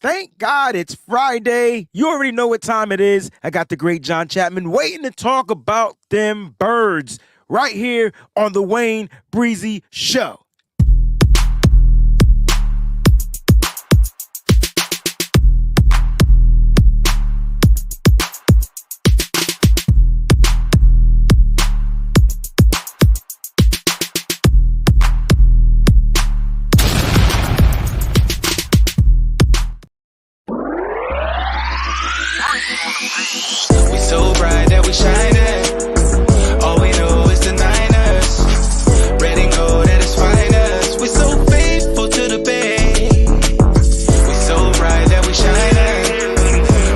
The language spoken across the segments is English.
Thank God it's Friday. You already know what time it is. I got the great John Chapman waiting to talk about them birds right here on the Wayne Breezy Show. We so bright that we shining. All we know is the Niners. Red and gold at its finest. We so faithful to the Bay. We so bright that we shining.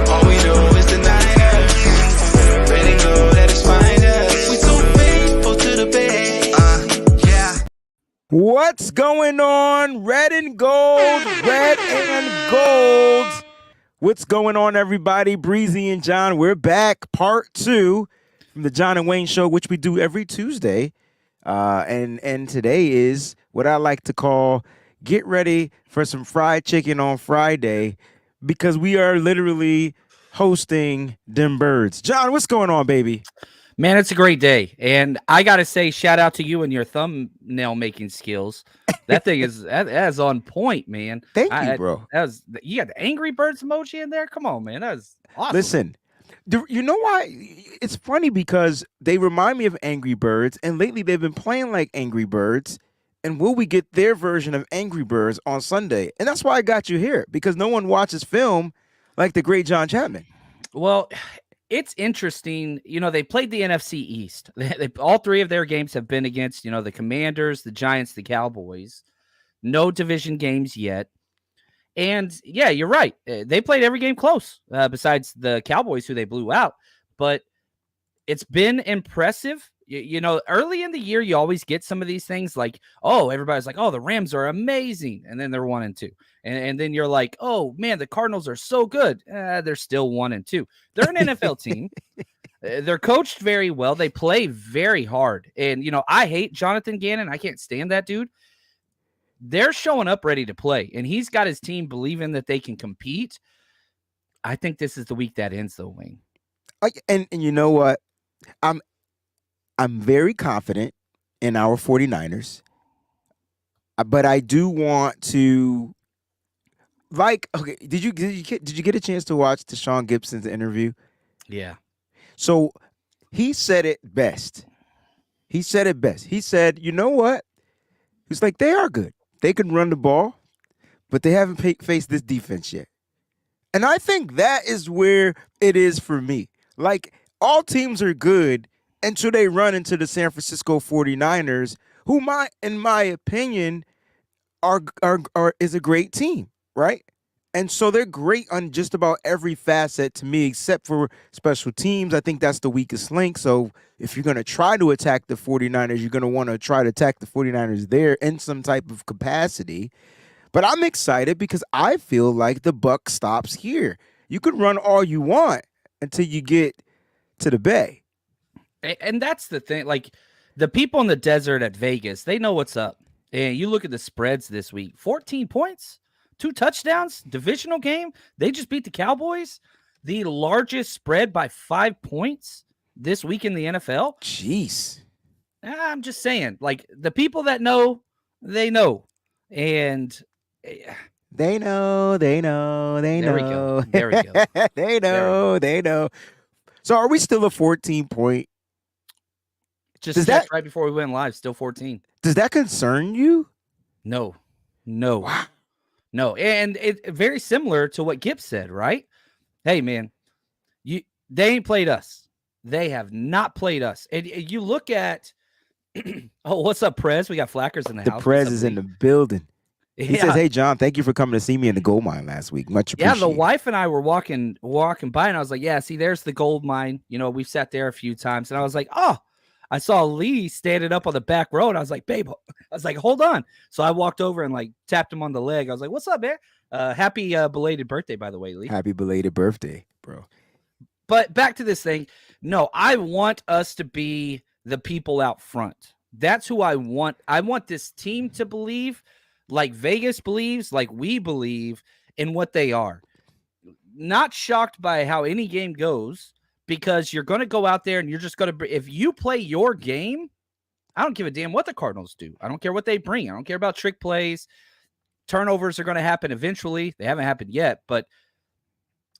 All we know is the Niners. Red and gold at its finest. We so faithful to the Bay. Yeah. What's going on? Red and gold, red and gold. What's going on, everybody? Breezy and John, we're back. Part 2 from the John and Wayne Show, which we do every Tuesday. And today is what I like to call get ready for some fried chicken on Friday, because we are literally hosting them birds. John, what's going on, baby? Man, it's a great day. And I got to say, shout out to you and your thumbnail making skills. That thing is on point, man. Thank you, bro. You got the Angry Birds emoji in there? Come on, man. That was awesome. Listen, you know why? It's funny because they remind me of Angry Birds, and lately they've been playing like Angry Birds. And will we get their version of Angry Birds on Sunday? And that's why I got you here, because no one watches film like the great John Chapman. Well, it's interesting. You know, they played the NFC East. All three of their games have been against, the Commanders, the Giants, the Cowboys. No division games yet. And yeah, you're right. They played every game close, besides the Cowboys, who they blew out. But it's been impressive. Early in the year, you always get some of these things like, oh, everybody's like, oh, the Rams are amazing. And then they're 1-2. And then you're like, oh, man, the Cardinals are so good. They're still 1-2. They're an NFL team. They're coached very well. They play very hard. And, I hate Jonathan Gannon. I can't stand that dude. They're showing up ready to play. And he's got his team believing that they can compete. I think this is the week that ends, though, Wayne. And you know what? I'm very confident in our 49ers, but I do want to, did you get a chance to watch Deshaun Gibson's interview? Yeah. So he said it best. He said, you know what? He's like, they are good. They can run the ball, but they haven't faced this defense yet. And I think that is where it is for me. Like, all teams are good until they run into the San Francisco 49ers, who in my opinion, is a great team, right? And so they're great on just about every facet to me, except for special teams. I think that's the weakest link. So if you're going to try to attack the 49ers, you're going to want to try to attack the 49ers there in some type of capacity. But I'm excited because I feel like the buck stops here. You could run all you want until you get to the Bay. And that's the thing. Like, the people in the desert at Vegas, they know what's up. And you look at the spreads this week, 14 points, 2 touchdowns, divisional game. They just beat the Cowboys. The largest spread by 5 points this week in the NFL. Jeez. I'm just saying, like, the people that know, they know. And they know. There we go. They know. So are we still a 14-point? Just right before we went live, still 14. Does that concern you? No. Wow. No. And it's very similar to what Gibbs said, right? Hey, man, they ain't played us. They have not played us. And you look at, oh, what's up, Prez? We got Flackers in the house. The Prez is in the building. He says, hey, John, thank you for coming to see me in the gold mine last week. Much appreciated. Yeah, the wife and I were walking by, and I was like, yeah, see, there's the gold mine. We've sat there a few times. And I was like, oh, I saw Lee standing up on the back row, and I was like, babe, hold on. So I walked over and, like, tapped him on the leg. I was like, what's up, man? Happy belated birthday, by the way, Lee. Happy belated birthday, bro. But back to this thing. No, I want us to be the people out front. That's who I want. I want this team to believe like Vegas believes, like we believe, in what they are. Not shocked by how any game goes, because you're going to go out there and you're just going to, if you play your game, I don't give a damn what the Cardinals do. I don't care what they bring. I don't care about trick plays. Turnovers are going to happen eventually. They haven't happened yet, but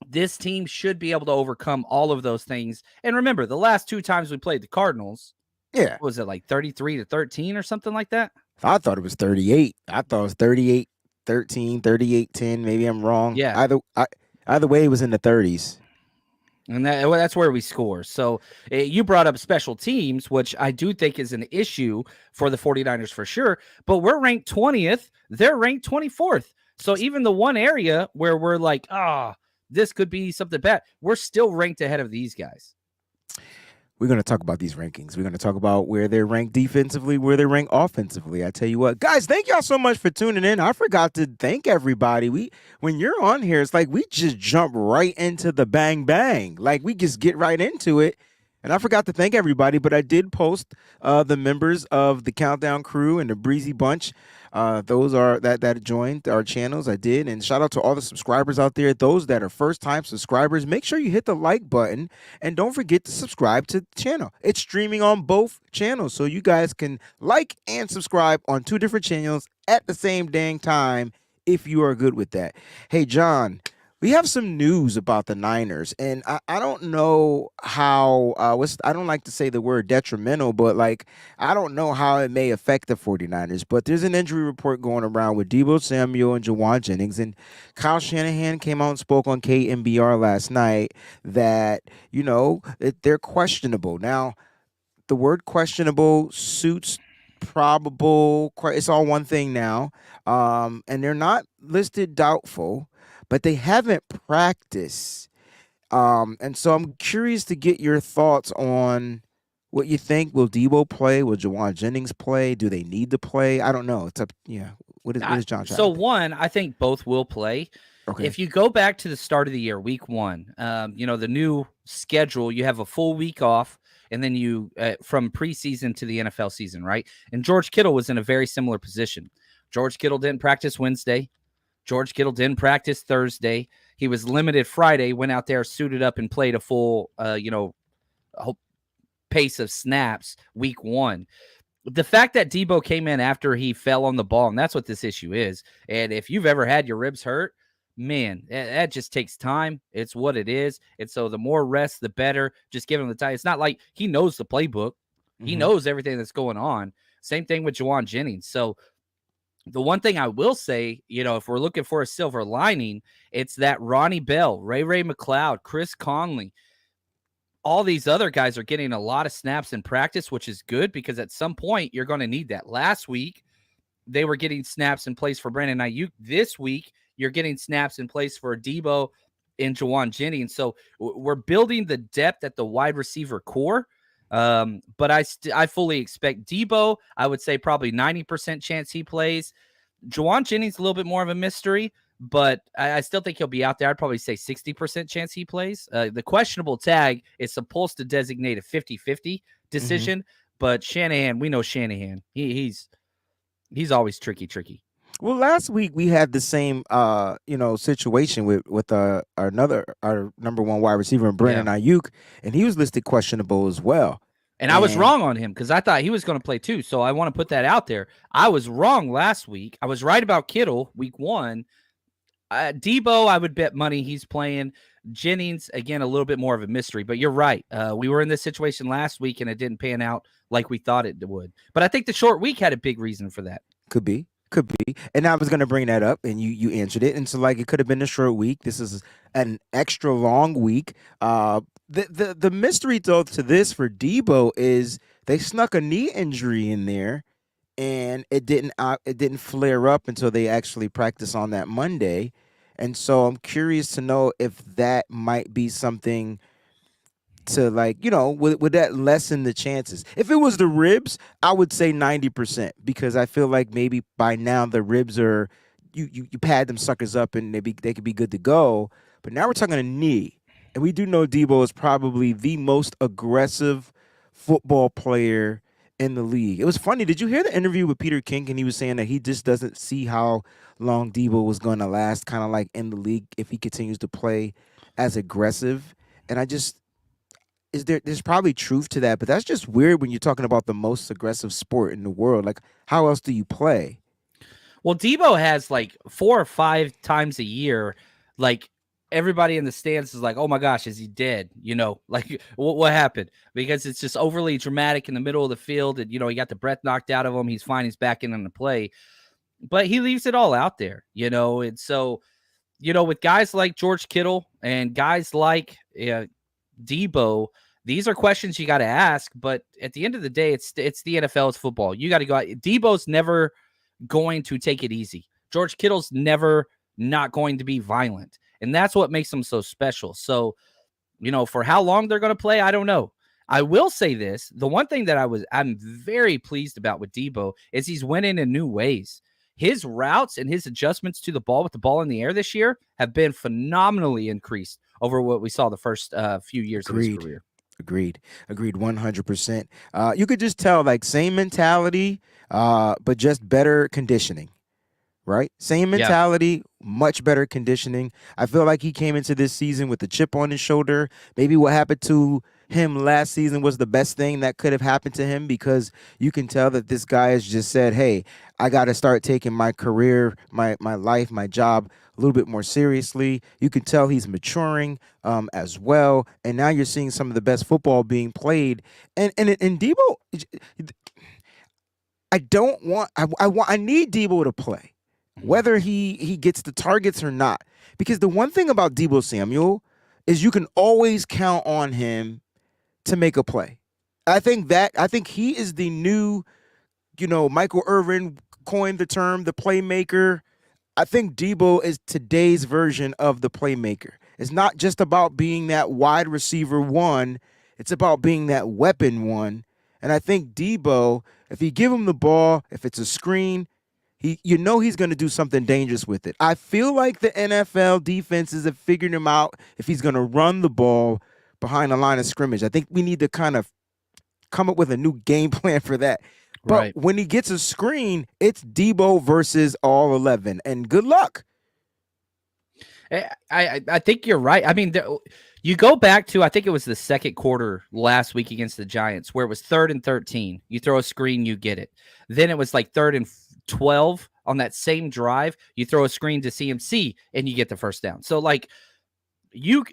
this team should be able to overcome all of those things. And remember, the last 2 times we played the Cardinals, Yeah. was it like 33-13 or something like that? I thought it was 38. I thought it was 38-13, 38-10. Maybe I'm wrong. Yeah. Either way, it was in the 30s. And that's where we score. So you brought up special teams, which I do think is an issue for the 49ers for sure. But we're ranked 20th. They're ranked 24th. So even the one area where we're like, this could be something bad, we're still ranked ahead of these guys. We're going to talk about these rankings. We're going to talk about where they're ranked defensively, where they're ranked offensively. I tell you what, guys, thank y'all so much for tuning in. I forgot to thank everybody. When you're on here, it's like we just jump right into the bang bang. Like we just get right into it. And I forgot to thank everybody, but I did post the members of the Countdown Crew and the Breezy Bunch. Those are that joined our channels. I did, and shout out to all the subscribers out there. Those that are first-time subscribers, make sure you hit the like button and don't forget to subscribe to the channel. It's streaming on both channels, so you guys can like and subscribe on 2 different channels at the same dang time if you are good with that. Hey, John. We have some news about the Niners, and I don't know how, I don't like to say the word detrimental, but like, I don't know how it may affect the 49ers, but there's an injury report going around with Deebo Samuel and Jawan Jennings, and Kyle Shanahan came out and spoke on KMBR last night that, they're questionable. Now, the word questionable suits probable, it's all one thing now, and they're not listed doubtful, but they haven't practiced. And so I'm curious to get your thoughts on what you think. Will Debo play? Will Jawan Jennings play? Do they need to play? I don't know. It's up. Yeah. What is John? So one, I think both will play. Okay. If you go back to the start of the year, week 1, the new schedule, you have a full week off, and then you from preseason to the NFL season, right? And George Kittle was in a very similar position. George Kittle didn't practice Wednesday. George Kittle didn't practice Thursday. He was limited Friday, went out there, suited up, and played a full, pace of snaps week 1. The fact that Debo came in after he fell on the ball, and that's what this issue is. And if you've ever had your ribs hurt, man, that just takes time. It's what it is. And so the more rest, the better. Just give him the time. It's not like he knows the playbook. He knows everything that's going on. Same thing with Jawan Jennings. So the one thing I will say, if we're looking for a silver lining, it's that Ronnie Bell, Ray McLeod, Chris Conley, all these other guys are getting a lot of snaps in practice, which is good because at some point you're going to need that. Last week, they were getting snaps in place for Brandon Ayuk. This week, you're getting snaps in place for Debo and Jawan Jennings. So we're building the depth at the wide receiver core. But I fully expect Debo. I would say probably 90% chance he plays. Jawan Jennings a little bit more of a mystery, but I still think he'll be out there. I'd probably say 60% chance he plays. The questionable tag is supposed to designate a 50-50 decision, but Shanahan, we know Shanahan. He's always tricky. Well, last week we had the same situation with our number 1 wide receiver, Brandon Ayuk, and he was listed questionable as well. And I was wrong on him because I thought he was going to play too. So I want to put that out there. I was wrong last week. I was right about Kittle week 1. Debo, I would bet money he's playing. Jennings, again, a little bit more of a mystery. But you're right. We were in this situation last week, and it didn't pan out like we thought it would. But I think the short week had a big reason for that. Could be. And I was going to bring that up, and you answered it. And so, like, it could have been a short week. This is an extra long week. The mystery, though, to this for Debo is they snuck a knee injury in there, and it didn't flare up until they actually practiced on that Monday. And so I'm curious to know if that might be something to, like, would that lessen the chances? If it was the ribs, I would say 90% because I feel like maybe by now the ribs are you pad them suckers up and they could be good to go. But now we're talking a knee, and we do know Debo is probably the most aggressive football player in the league. It was funny. Did you hear the interview with Peter King? And he was saying that he just doesn't see how long Debo was going to last, kind of like in the league, if he continues to play as aggressive. And I just there's probably truth to that, but that's just weird when you're talking about the most aggressive sport in the world. Like, how else do you play? Well, Debo has like 4 or 5 times a year, like everybody in the stands is like, "Oh my gosh, is he dead?" Like what happened? Because it's just overly dramatic in the middle of the field, and he got the breath knocked out of him. He's fine. He's back in on the play, but he leaves it all out there, And so, with guys like George Kittle and guys like Debo, these are questions you got to ask. But at the end of the day, it's the NFL, it's football. You got to go out. Debo's never going to take it easy. George Kittle's never not going to be violent. And that's what makes them so special. So, for how long they're going to play, I don't know. I will say this. The one thing that I'm very pleased about with Debo is he's winning in new ways. His routes and his adjustments to the ball with the ball in the air this year have been phenomenally increased over what we saw the first few years of his career. Agreed 100%. You could just tell, like, same mentality, but just better conditioning, right? Same mentality, much better conditioning. I feel like he came into this season with a chip on his shoulder. Maybe what happened to him last season was the best thing that could have happened to him, because you can tell that this guy has just said, hey, I got to start taking my career, my life, my job a little bit more seriously. You can tell he's maturing as well. And now you're seeing some of the best football being played. And Debo, I need Debo to play, whether he gets the targets or not. Because the one thing about Debo Samuel is you can always count on him to make a play. I think he is the new, Michael Irvin coined the term, the playmaker. I think Debo is today's version of the playmaker. It's not just about being that wide receiver one. It's about being that weapon one. And I think Debo, if you give him the ball, if it's a screen, he's going to do something dangerous with it. I feel like the NFL defenses have figured him out if he's going to run the ball behind the line of scrimmage. I think we need to kind of come up with a new game plan for that. But when he gets a screen, it's Debo versus all 11, and good luck. I think you're right. I mean, you go back to, I think it was the second quarter last week against the Giants, where it was 3rd and 13. You throw a screen, you get it. Then it was like 3rd and 12 on that same drive. You throw a screen to CMC, and you get the first down. So, like, you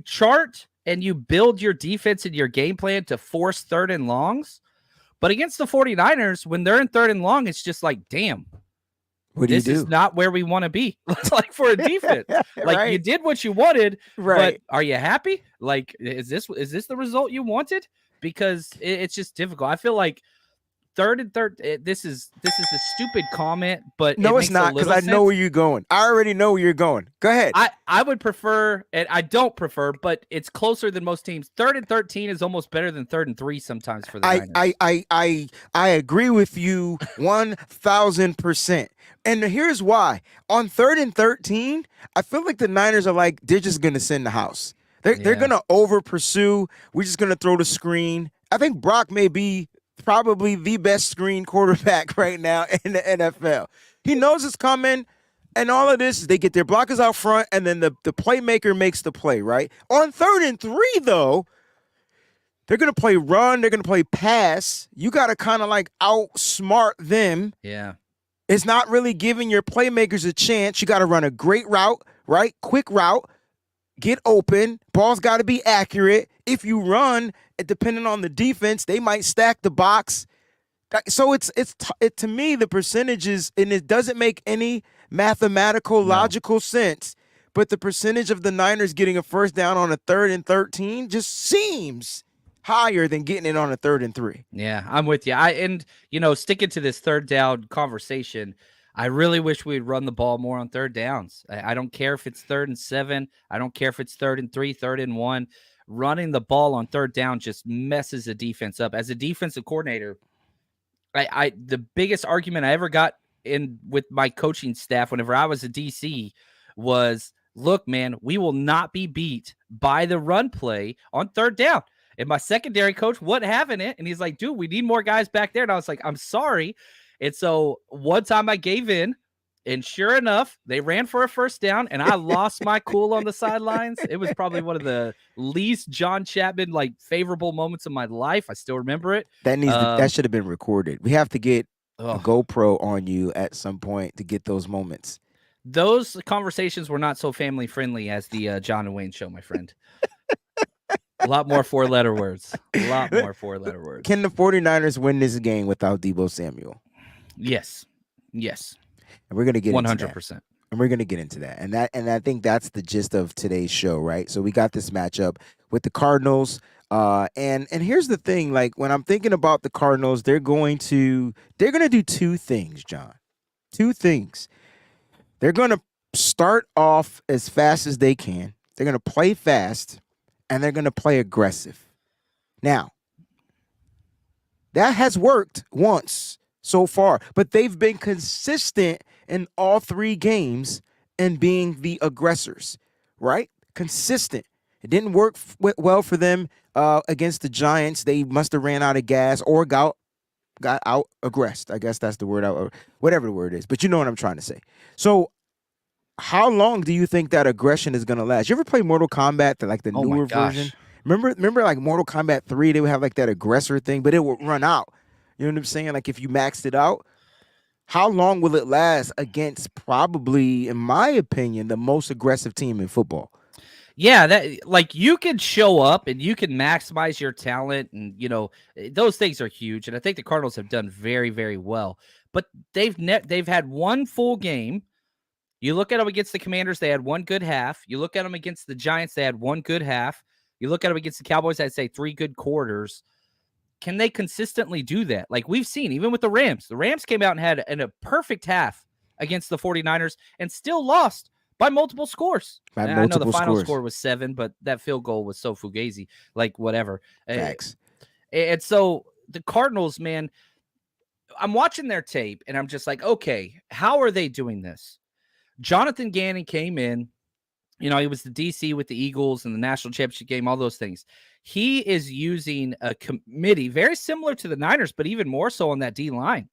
chart and you build your defense and your game plan to force 3rd and longs. But against the 49ers, when they're in 3rd and long, it's just like, damn, this is not where we want to be. Like, for a defense. Like, you did what you wanted, but are you happy? Like, is this the result you wanted? Because it's just difficult. I feel like 3rd and 3rd. This is a stupid comment, but no, it's not, because I know where you're going. I already know where you're going. Go ahead. I would prefer, and I don't prefer, but it's closer than most teams. 3rd and 13 is almost better than 3rd and 3 sometimes for the Niners. I agree with you 1,000%. And here's why. On 3rd and 13, I feel like the Niners are like, they're just gonna send the house. They're gonna over pursue. We're just gonna throw the screen. I think Brock may be probably the best screen quarterback right now in the NFL. He knows it's coming, and all of this, they get their blockers out front, and then the playmaker makes the play, right? On 3rd and 3, though, they're going to play run, they're going to play pass. You got to kind of like outsmart them. Yeah. It's not really giving your playmakers a chance. You got to run a great route, right? Quick route. Get open. Ball's got to be accurate. If you run, depending on the defense, they might stack the box. So it's to me, the percentages, and it doesn't make any mathematical, logical sense, but the percentage of the Niners getting a first down on a 3rd and 13 just seems higher than getting it on a 3rd and 3. Yeah, I'm with you. Sticking to this 3rd down conversation, I really wish we'd run the ball more on 3rd downs. I don't care if it's 3rd and 7. I don't care if it's 3rd and 3, 3rd and 1. Running the ball on 3rd down just messes the defense up. As a defensive coordinator, the biggest argument I ever got in with my coaching staff whenever I was a DC was, look, man, we will not be beat by the run play on 3rd down. And my secondary coach wasn't having it. And he's like, dude, we need more guys back there. And I was like, I'm sorry. And so one time I gave in, and sure enough, they ran for a first down, and I lost my cool on the sidelines. It was probably one of the least John Chapman like favorable moments of my life. I still remember it. That should have been recorded. We have to get a Ugh. GoPro on you at some point to get those moments. Those conversations were not so family friendly as the John and Wayne show, my friend. A lot more 4-letter words. A lot more 4-letter words. Can the 49ers win this game without Deebo Samuel? Yes. Yes. And we're going to get 100%. And we're going to get into that. And I think that's the gist of today's show, right? So we got this matchup with the Cardinals. And here's the thing, like when I'm thinking about the Cardinals, they're going to do two things, John. Two things. They're going to start off as fast as they can. They're going to play fast, and they're going to play aggressive. Now, that has worked once so far, but they've been consistent in all three games in being the aggressors, right? Consistent. It didn't work well for them against the Giants. They must have ran out of gas or got out aggressed. I guess that's the word, whatever the word is. But you know what I'm trying to say. So how long do you think that aggression is going to last? You ever play Mortal Kombat, the newer version? Remember like Mortal Kombat 3, they would have like that aggressor thing, but it would run out. You know what I'm saying? Like if you maxed it out, how long will it last against probably, in my opinion, the most aggressive team in football? Yeah, that like you can show up and you can maximize your talent, and those things are huge. And I think the Cardinals have done very, very well. But they've had one full game. You look at them against the Commanders, they had one good half. You look at them against the Giants, they had one good half. You look at them against the Cowboys, I'd say 3 good quarters. Can they consistently do that? Like we've seen, even with the Rams. The Rams came out and had a perfect half against the 49ers and still lost by multiple scores. I know the final score was 7, but that field goal was so fugazi, like whatever. Facts. And so the Cardinals, man, I'm watching their tape and I'm just like, okay, how are they doing this? Jonathan Gannon came in, he was the DC with the Eagles and the national championship game, all those things. He is using a committee very similar to the Niners, but even more so on that D line.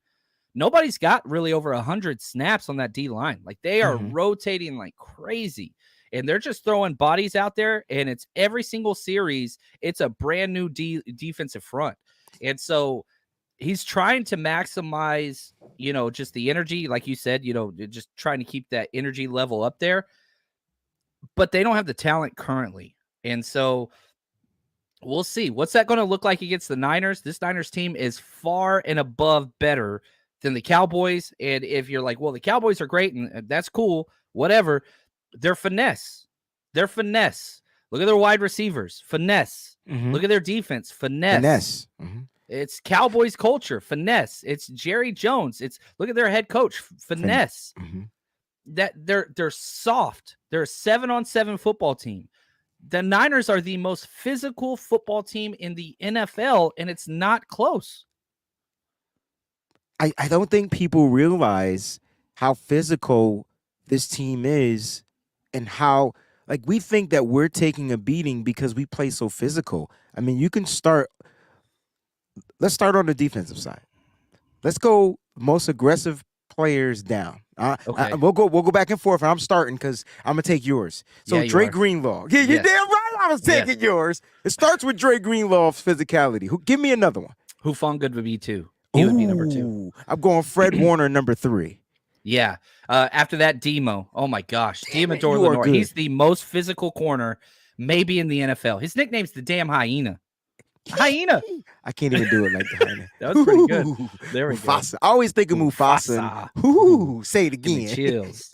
Nobody's got really over 100 snaps on that D line. Like they are rotating like crazy, and they're just throwing bodies out there. And it's every single series. It's a brand new defensive front. And so he's trying to maximize, just the energy, like you said, just trying to keep that energy level up there. But they don't have the talent currently. And so we'll see. What's that going to look like against the Niners? This Niners team is far and above better than the Cowboys. And if you're like, well, the Cowboys are great and that's cool, whatever, they're finesse. They're finesse. Look at their wide receivers, finesse. Look at their defense, finesse. It's Cowboys culture, finesse. It's Jerry Jones. Look at their head coach, finesse. That they're soft. They're a 7-on-7 football team. The Niners are the most physical football team in the NFL, and it's not close. I don't think people realize how physical this team is and how, like, we think that we're taking a beating because we play so physical. I mean, let's start on the defensive side. Let's go most aggressive players down. Okay. We'll go back and forth, and I'm starting because I'm going to take yours. So Yeah, Dre Greenlaw. Yeah, you're damn right I was taking yours. It starts with Dre Greenlaw's physicality. Give me another one. Hufanga would be 2. He would be number 2. I'm going Fred Warner, number 3. Yeah. After that, Demo. Oh, my gosh. Deommodore you are Lenoir. good. He's the most physical corner maybe in the NFL. His nickname's the damn hyena. Hyena. I can't even do it like the hyena. That was pretty good. There we Mufasa. I always think of Mufasa. Ooh, say it Give me again. chills.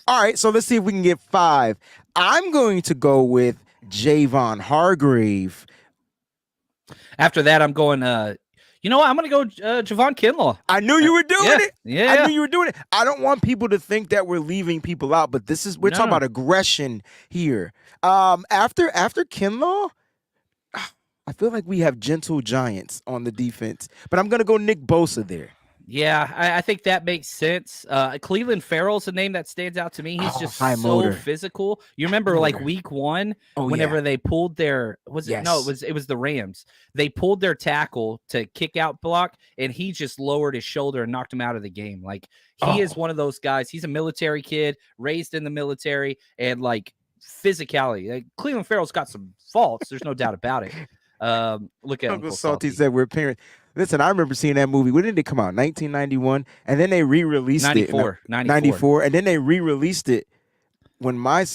All right, so let's see if we can get 5. I'm going to go with Javon Hargrave. After that, I'm going, you know what? I'm going to go Javon Kinlaw. I knew you were doing it. Yeah. I knew you were doing it. I don't want people to think that we're leaving people out, but we're talking about aggression here. After Kinlaw, I feel like we have gentle giants on the defense, but I'm going to go Nick Bosa there. Yeah, I think that makes sense. Cleveland Farrell's a name that stands out to me. He's just high so motor. physical. You remember like Motor. week 1, Oh, whenever yeah. they pulled their it was the Rams. They pulled their tackle to kick out block, and he just lowered his shoulder and knocked him out of the game. Like he is one of those guys. He's a military kid, raised in the military, and like physicality. Like, Cleveland Farrell's got some faults. There's no doubt about it. Look at Uncle Uncle Salty Salty. said we're parents. Listen, I remember seeing that movie. When did it come out? 1991, and then they re-released 94, it. 94, and then they re-released it when my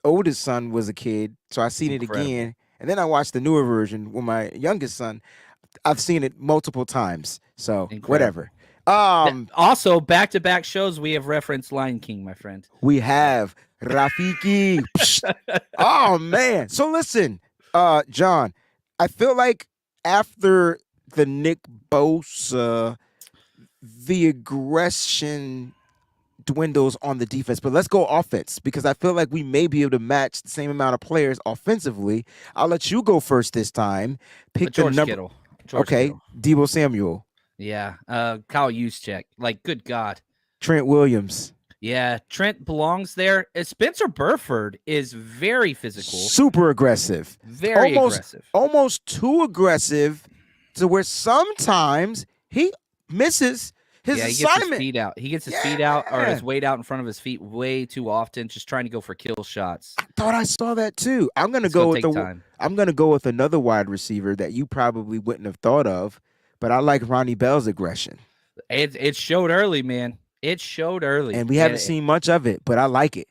oldest son was a kid. So I seen Incredible. it again, and then I watched the newer version with my youngest son. I've seen it multiple times. So Incredible. whatever. Also, back-to-back shows, we have referenced Lion King, my friend. We have Rafiki. Oh man. So listen, John, I feel like after the Nick Bosa, the aggression dwindles on the defense. But let's go offense, because I feel like we may be able to match the same amount of players offensively. I'll let you go first this time. Pick George the number. Kittle. George Okay, Kittle. Debo Samuel, Yeah. Kyle Juszczyk. Like, good God. Trent Williams. Yeah, Trent belongs there. Spencer Burford is very physical, Super aggressive. very aggressive. Almost too aggressive to where sometimes he misses his He gets assignment. his feet out. He gets his feet out, or his weight out in front of his feet way too often, just trying to go for kill shots. I thought I saw that too. I'm gonna It's go gonna with take time. I'm gonna go with another wide receiver that you probably wouldn't have thought of, but I like Ronnie Bell's aggression. It showed early, man. It showed early, And we haven't seen much of it, but I like it.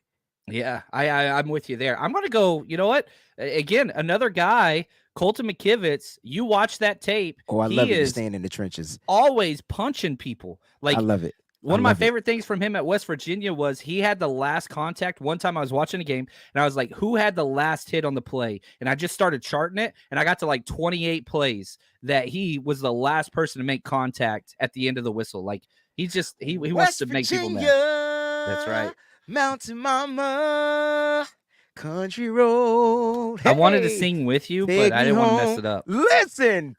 Yeah, I'm with you there. I'm gonna go. You know what? Again, another guy, Colton McKivitz. You watch that tape. Oh, I he love it. is Staying in the trenches. always punching people. Like, I love it. One of my favorite things from him at West Virginia was he had the last contact. One time I was watching a game and I was like, who had the last hit on the play? And I just started charting it, and I got to like 28 plays that he was the last person to make contact at the end of the whistle. Like, he wants to make people mad. That's right. Mountain Mama, country road. I wanted to Hey, sing with you, take but I me didn't want to home. mess it up. Listen,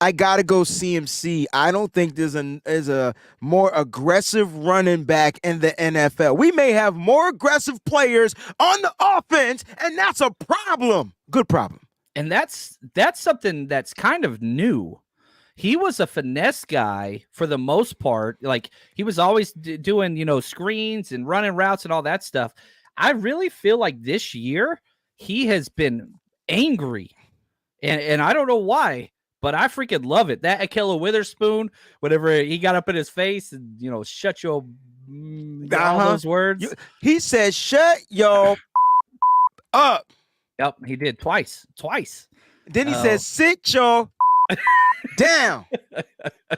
I gotta go CMC. I don't think there's a more aggressive running back in the NFL. We may have more aggressive players on the offense, and that's a problem. Good problem. And that's something that's kind of new. He was a finesse guy for the most part. Like, he was always doing, screens and running routes and all that stuff. I really feel like this year he has been angry, and I don't know why, but I freaking love it. That Ahkello Witherspoon, whatever, he got up in his face and shut your all those words. He said, "Shut your up." Yep, he did twice. Then he said, "Sit your down."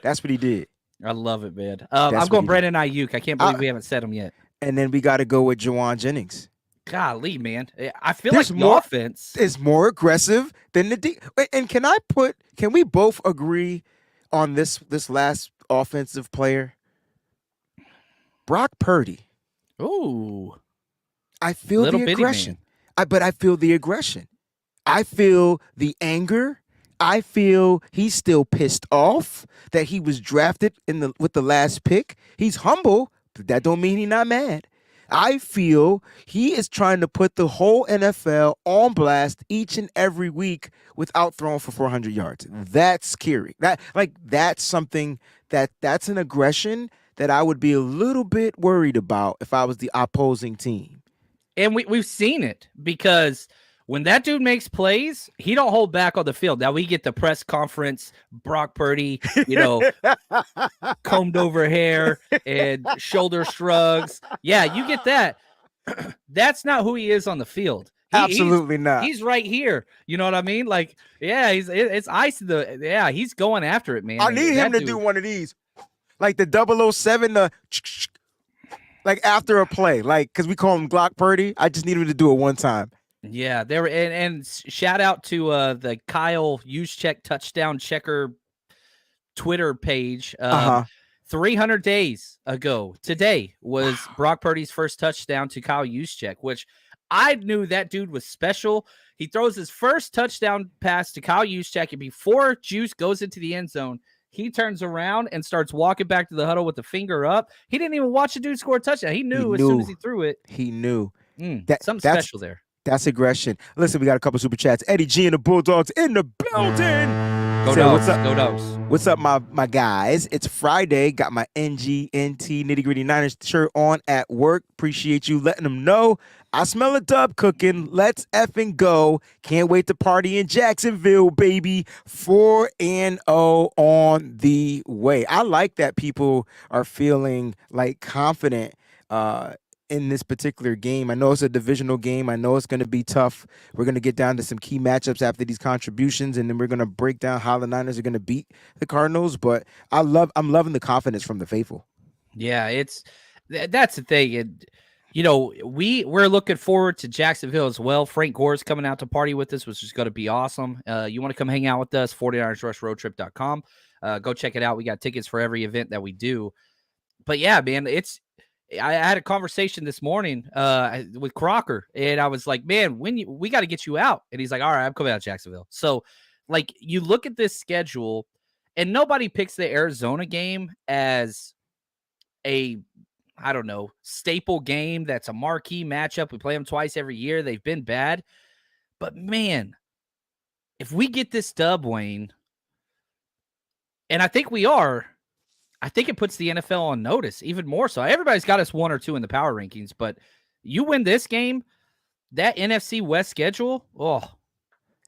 That's what he did. I love it, man. That's I'm what going he Brandon Ayuk. I can't believe we haven't said him yet. And then we got to go with Jawan Jennings. Golly, man. I feel There's like more- the offense Is more aggressive than the D. And can we both agree on this last offensive player? Brock Purdy. Ooh. I feel Little the bitty aggression. But I feel the aggression. I feel the anger. I feel he's still pissed off that he was drafted with the last pick. He's humble, but that don't mean he's not mad. I feel he is trying to put the whole NFL on blast each and every week without throwing for 400 yards. That's scary. That's something that's an aggression that I would be a little bit worried about if I was the opposing team. And we've seen it, because when that dude makes plays, he don't hold back on the field. Now we get the press conference, Brock Purdy, combed over hair and shoulder shrugs. Yeah, you get that. That's not who he is on the field. Absolutely not. He's right here. You know what I mean? Like, yeah, it's ice. He's going after it, man. I need him to do one of these, like the 007, like after a play, like, because we call him Glock Purdy. I just need him to do it one time. Yeah, there and shout out to the Kyle Juszczyk touchdown checker Twitter page. 300 days ago today was Brock Purdy's first touchdown to Kyle Juszczyk, which I knew that dude was special. He throws his first touchdown pass to Kyle Juszczyk, and before Juice goes into the end zone, He turns around and starts walking back to the huddle with the finger up. He didn't even watch the dude score a touchdown. He knew as soon as he threw it. He knew. Something That's special there. That's aggression. Listen, we got a couple super chats. Eddie G and the Bulldogs in the building. Go Say, Dogs. what's up? Go Dogs. What's up, my guys? It's Friday. Got my NGNT Nitty Gritty Niners shirt on at work. Appreciate you letting them know. I smell a dub cooking. Let's effing go. Can't wait to party in Jacksonville, baby. 4-0 on the way. I like that people are feeling like confident in this particular game. I know it's a divisional game. I know it's going to be tough. We're going to get down to some key matchups after these contributions, and then we're going to break down how the Niners are going to beat the Cardinals. But I'm loving the confidence from the faithful. Yeah, that's the thing. And, we're looking forward to Jacksonville as well. Frank Gore's coming out to party with us, which is going to be awesome. You want to come hang out with us, 49ersrushroadtrip.com. Go check it out. We got tickets for every event that we do. But yeah, man, I had a conversation this morning with Crocker, and I was like, man, we got to get you out. And he's like, all right, I'm coming out to Jacksonville. So, like, you look at this schedule, and nobody picks the Arizona game as a, I don't know, staple game that's a marquee matchup. We play them twice every year. They've been bad. But, man, if we get this dub, Wayne, and I think we are, I think it puts the NFL on notice even more so. Everybody's got us 1 or 2 in the power rankings, but you win this game, that NFC West schedule,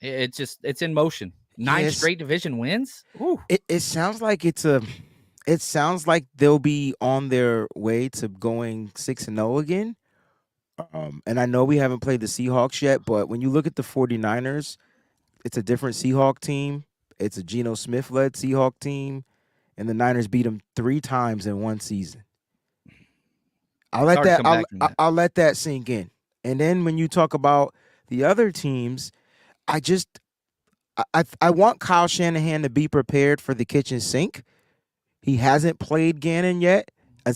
it's in motion. 9 straight division wins. Ooh. It sounds like it sounds like they'll be on their way to going 6-0 again. And I know we haven't played the Seahawks yet, but when you look at the 49ers, it's a different Seahawk team. It's a Geno Smith-led Seahawk team. And the Niners beat them 3 times in one season. I'll let that sink in. And then when you talk about the other teams, I want Kyle Shanahan to be prepared for the kitchen sink. He hasn't played Gannon yet,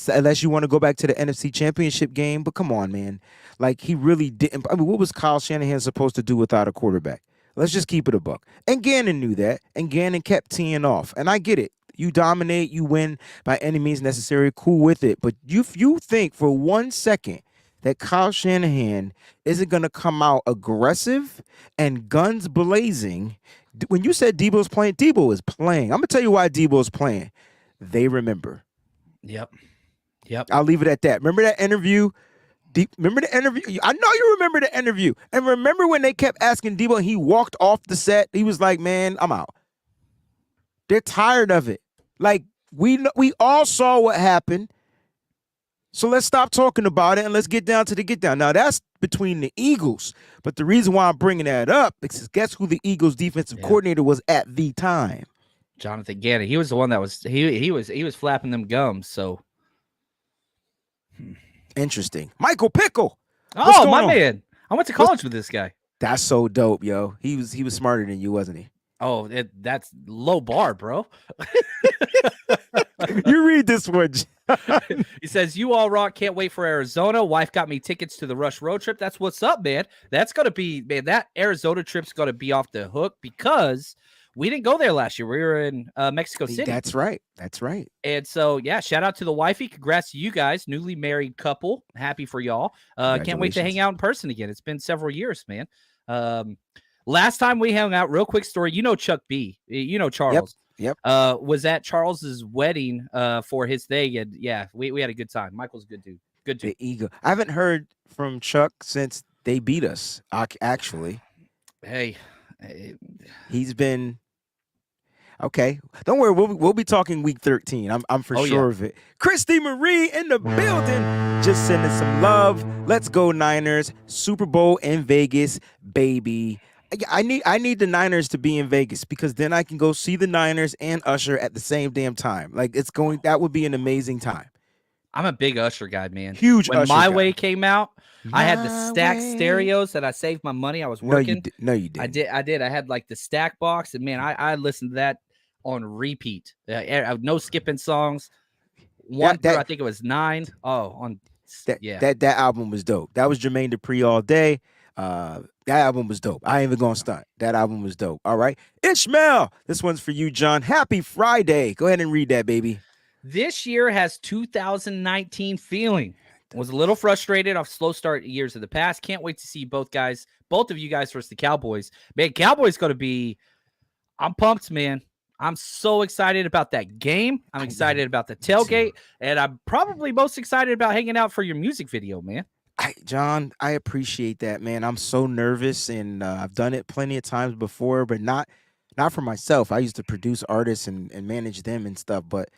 unless you want to go back to the NFC Championship game. But come on, man. Like, he really didn't. I mean, what was Kyle Shanahan supposed to do without a quarterback? Let's just keep it a buck. And Gannon knew that, and Gannon kept teeing off. And I get it. You dominate, you win by any means necessary, cool with it. But you think for 1 second that Kyle Shanahan isn't going to come out aggressive and guns blazing. When you said Debo's playing, Debo is playing. I'm going to tell you why Debo's playing. They remember. Yep. I'll leave it at that. Remember that interview? Remember the interview? I know you remember the interview. And remember when they kept asking Debo and he walked off the set? He was like, man, I'm out. They're tired of it. Like, we all saw what happened. So let's stop talking about it and let's get down to the get down. Now, that's between the Eagles. But the reason why I'm bringing that up is guess who the Eagles defensive coordinator was at the time? Jonathan Gannon. He was the one that was he was flapping them gums. So interesting. Michael Pickle. Oh, my man. I went to college with this guy. That's so dope, yo. He was smarter than you, wasn't he? Oh, that's low bar, bro. You read this one. He says, you all rock. Can't wait for Arizona. Wife got me tickets to the Rush road trip. That's what's up, man. That's going to be, man, that Arizona trip's going to be off the hook because we didn't go there last year. We were in Mexico City. That's right. And so, yeah, shout out to the wifey. Congrats to you guys. Newly married couple. Happy for y'all. Can't wait to hang out in person again. It's been several years, man. Last time we hung out, real quick story. You know Chuck B. You know Charles. Yep. Was at Charles's wedding for his thing, and yeah, we had a good time. Michael's a good dude. Good dude. The ego. I haven't heard from Chuck since they beat us. Actually, hey, he's been okay. Don't worry, we'll be talking week 13. I'm for sure of it. Christy Marie in the building, just sending some love. Let's go Niners! Super Bowl in Vegas, baby. I need the Niners to be in Vegas because then I can go see the Niners and Usher at the same damn time. Like that would be an amazing time. I'm a big Usher guy, man. Huge when Usher My guy. Way came out, I had the stacked stereos that I saved my money. I was working. No, you didn't. I did. I had like the stack box, and man, I listened to that on repeat. No skipping songs. I think it was 9. Oh, on that album was dope. That was Jermaine Dupri all day. That album was dope. I ain't even gonna stunt. That album was dope. All right. Ishmael, this one's for you, John. Happy Friday. Go ahead and read that, baby. This year has 2019 feeling. Was a little frustrated off slow start years of the past. Can't wait to see both of you guys versus the Cowboys. Man, Cowboys going to be, I'm pumped, man. I'm so excited about that game. I'm excited about the tailgate, and I'm probably most excited about hanging out for your music video, man. John, I appreciate that, man. I'm so nervous, and I've done it plenty of times before, but not for myself. I used to produce artists and manage them and stuff, but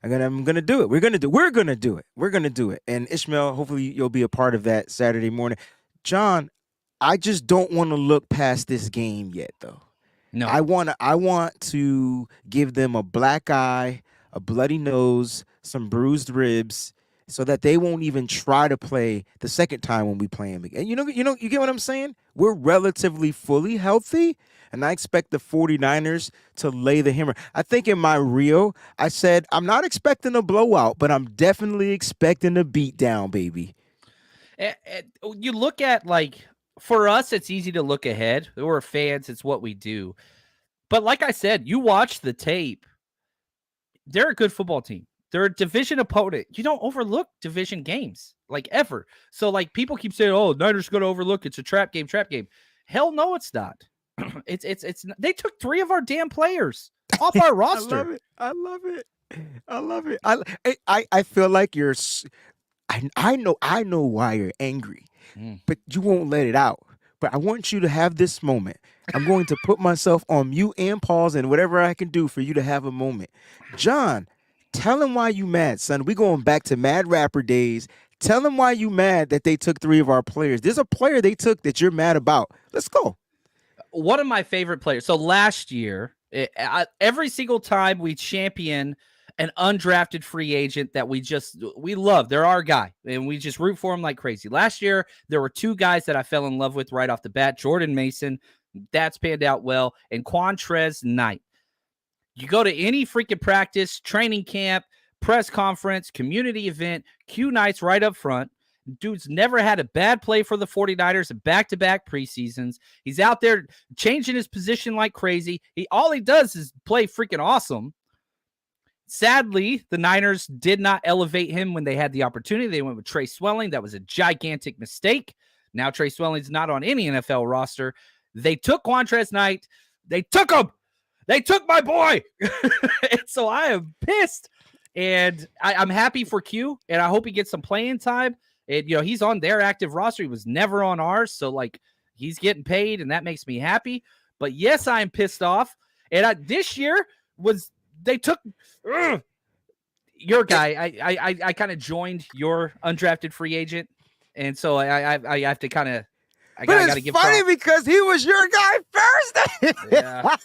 I'm gonna do it. We're gonna do it. And Ishmael, hopefully you'll be a part of that Saturday morning. John, I just don't want to look past this game yet, though. No, I want to give them a black eye, a bloody nose, some bruised ribs, so that they won't even try to play the second time when we play them again. You get what I'm saying? We're relatively fully healthy, and I expect the 49ers to lay the hammer. I think in my reel, I said I'm not expecting a blowout, but I'm definitely expecting a beatdown, baby. You look at, like, for us, it's easy to look ahead. We're fans. It's what we do. But like I said, you watch the tape. They're a good football team. They're a division opponent. You don't overlook division games, like, ever. So, like, people keep saying, "Oh, Niners going to overlook. It's a trap game." Hell no, it's not. It's. They took 3 of our damn players off our roster. I love it. I feel like you're. I know why you're angry, but you won't let it out. But I want you to have this moment. I'm going to put myself on mute and pause and whatever I can do for you to have a moment. John, tell him why you mad, son. We going back to Mad Rapper days. Tell him why you mad that they took 3 of our players. There's a player they took that you're mad about. Let's go. One of my favorite players. So last year, every single time we champion an undrafted free agent that we love. They're our guy, and we just root for him like crazy. Last year, there were 2 guys that I fell in love with right off the bat. Jordan Mason, that's panned out well, and Quantrez Knight. You go to any freaking practice, training camp, press conference, community event, Q Knight's right up front. Dude's never had a bad play for the 49ers in back-to-back preseasons. He's out there changing his position like crazy. All he does is play freaking awesome. Sadly, the Niners did not elevate him when they had the opportunity. They went with Trey Swelling. That was a gigantic mistake. Now Trey Swelling's not on any NFL roster. They took Quantrez Knight. They took him. They took my boy. And so I am pissed. And I'm happy for Q, and I hope he gets some playing time. And, he's on their active roster. He was never on ours. So, like, he's getting paid, and that makes me happy. But, yes, I'm pissed off. And this year was – they took your guy. I kind of joined your undrafted free agent, and so I have to kind of. But it's funny because he was your guy first. Yeah.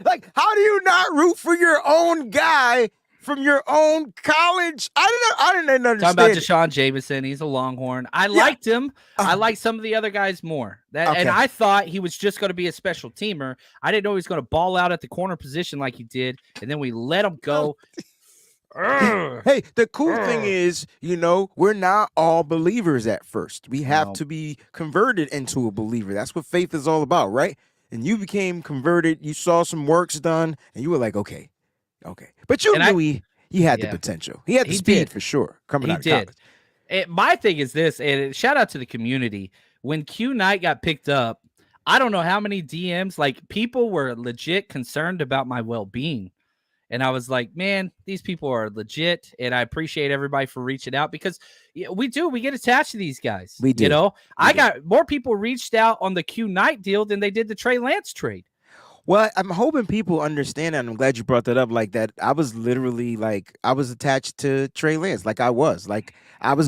Like, how do you not root for your own guy from your own college? I didn't understand. Talking about Deshaun Jameson, he's a Longhorn. I liked him. I liked some of the other guys more. And I thought he was just going to be a special teamer. I didn't know he was going to ball out at the corner position like he did, and then we let him go. Hey, the cool thing is, we're not all believers at first. We have to be converted into a believer. That's what faith is all about, right? And you became converted. You saw some works done, and you were like, okay. But you knew he had the potential. He had the speed for sure coming out of college. My thing is this, and shout out to the community. When Q Knight got picked up, I don't know how many DMs, like, people were legit concerned about my well-being. And I was like, man, these people are legit. And I appreciate everybody for reaching out, because we get attached to these guys. We do. Got more people reached out on the Q Knight deal than they did the Trey Lance trade. Well, I'm hoping people understand that, and I'm glad you brought that up. Like, that I was literally, like, I was attached to Trey Lance. Like, I was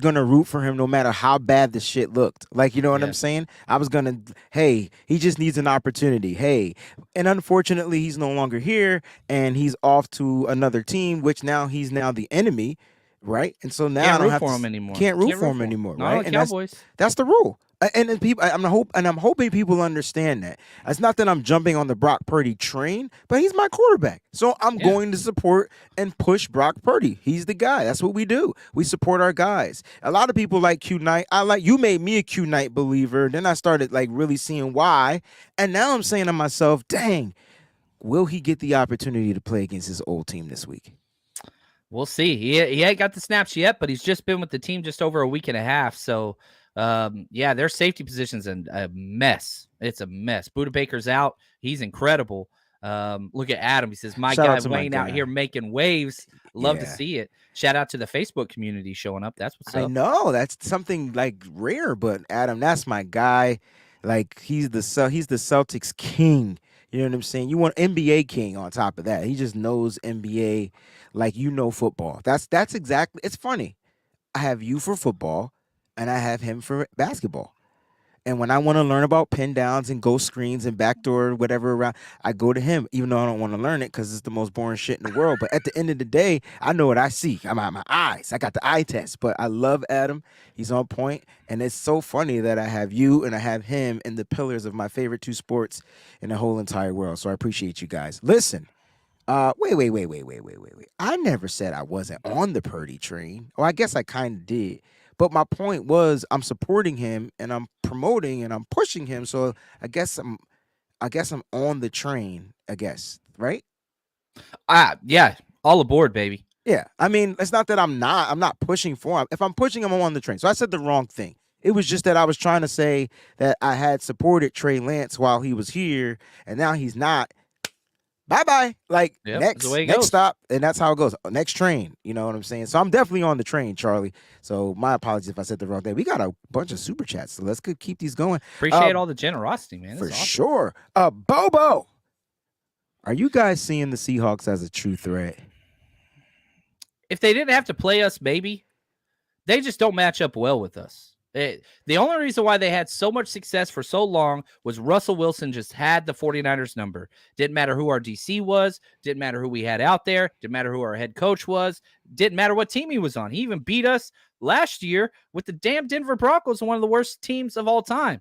going to root for him no matter how bad the shit looked. Like, you know what I'm saying? I was going to, hey, he just needs an opportunity. Hey, and unfortunately, he's no longer here, and he's off to another team, which he's now the enemy. Right. And so now Can't I don't root have for to, him anymore. Can't root for him anymore. No, right. And Cowboys. that's the rule. And then people, I'm hoping people understand that. It's not that I'm jumping on the Brock Purdy train, but he's my quarterback, so I'm Yeah. going to support and push Brock Purdy. He's the guy. That's what we do. We support our guys. A lot of people like Q Knight. You made me a Q Knight believer. Then I started like really seeing why, and now I'm saying to myself, dang, will he get the opportunity to play against his old team this week? We'll see. He ain't got the snaps yet, but he's just been with the team just over a week and a half. So, yeah, their safety position's a mess. It's a mess. Buda Baker's out. He's incredible. Look at Adam. He says, my Shout guy out to my Wayne out guy. here making waves. Love to Yeah. see it. Shout out to the Facebook community showing up. That's what's I up. know that's something like rare, but Adam, that's my guy. Like he's the Celtics king. You know what I'm saying? You want NBA king on top of that. He just knows NBA like football. That's exactly. It's funny. I have you for football, and I have him for basketball. And when I want to learn about pin downs and ghost screens and backdoor whatever around, I go to him, even though I don't want to learn it because it's the most boring shit in the world. But at the end of the day, I know what I see. I'm out my eyes. I got the eye test. But I love Adam. He's on point. And it's so funny that I have you and I have him in the pillars of my favorite two sports in the whole entire world. So I appreciate you guys. Listen. Wait. I never said I wasn't on the Purdy train. Or I guess I kind of did. But my point was I'm supporting him and I'm promoting and I'm pushing him. So I guess I'm on the train, I guess, right? Yeah, all aboard, baby. Yeah. I mean, it's not that I'm not pushing for him. If I'm pushing him, I'm on the train. So I said the wrong thing. It was just that I was trying to say that I had supported Trey Lance while he was here and now he's not. Bye-bye. Like Yep, that's the way it next goes. stop, and that's how it goes. Next train. You know what I'm saying? So I'm definitely on the train, Charlie. So my apologies if I said the wrong thing. We got a bunch of super chats, so let's keep these going. Appreciate all the generosity, man. For That's awesome. sure. Bobo, are you guys seeing the Seahawks as a true threat? If they didn't have to play us, maybe. They just don't match up well with us. The only reason why they had so much success for so long was Russell Wilson just had the 49ers number. Didn't matter who our DC was. Didn't matter who we had out there. Didn't matter who our head coach was. Didn't matter what team he was on. He even beat us last year with the damn Denver Broncos, one of the worst teams of all time.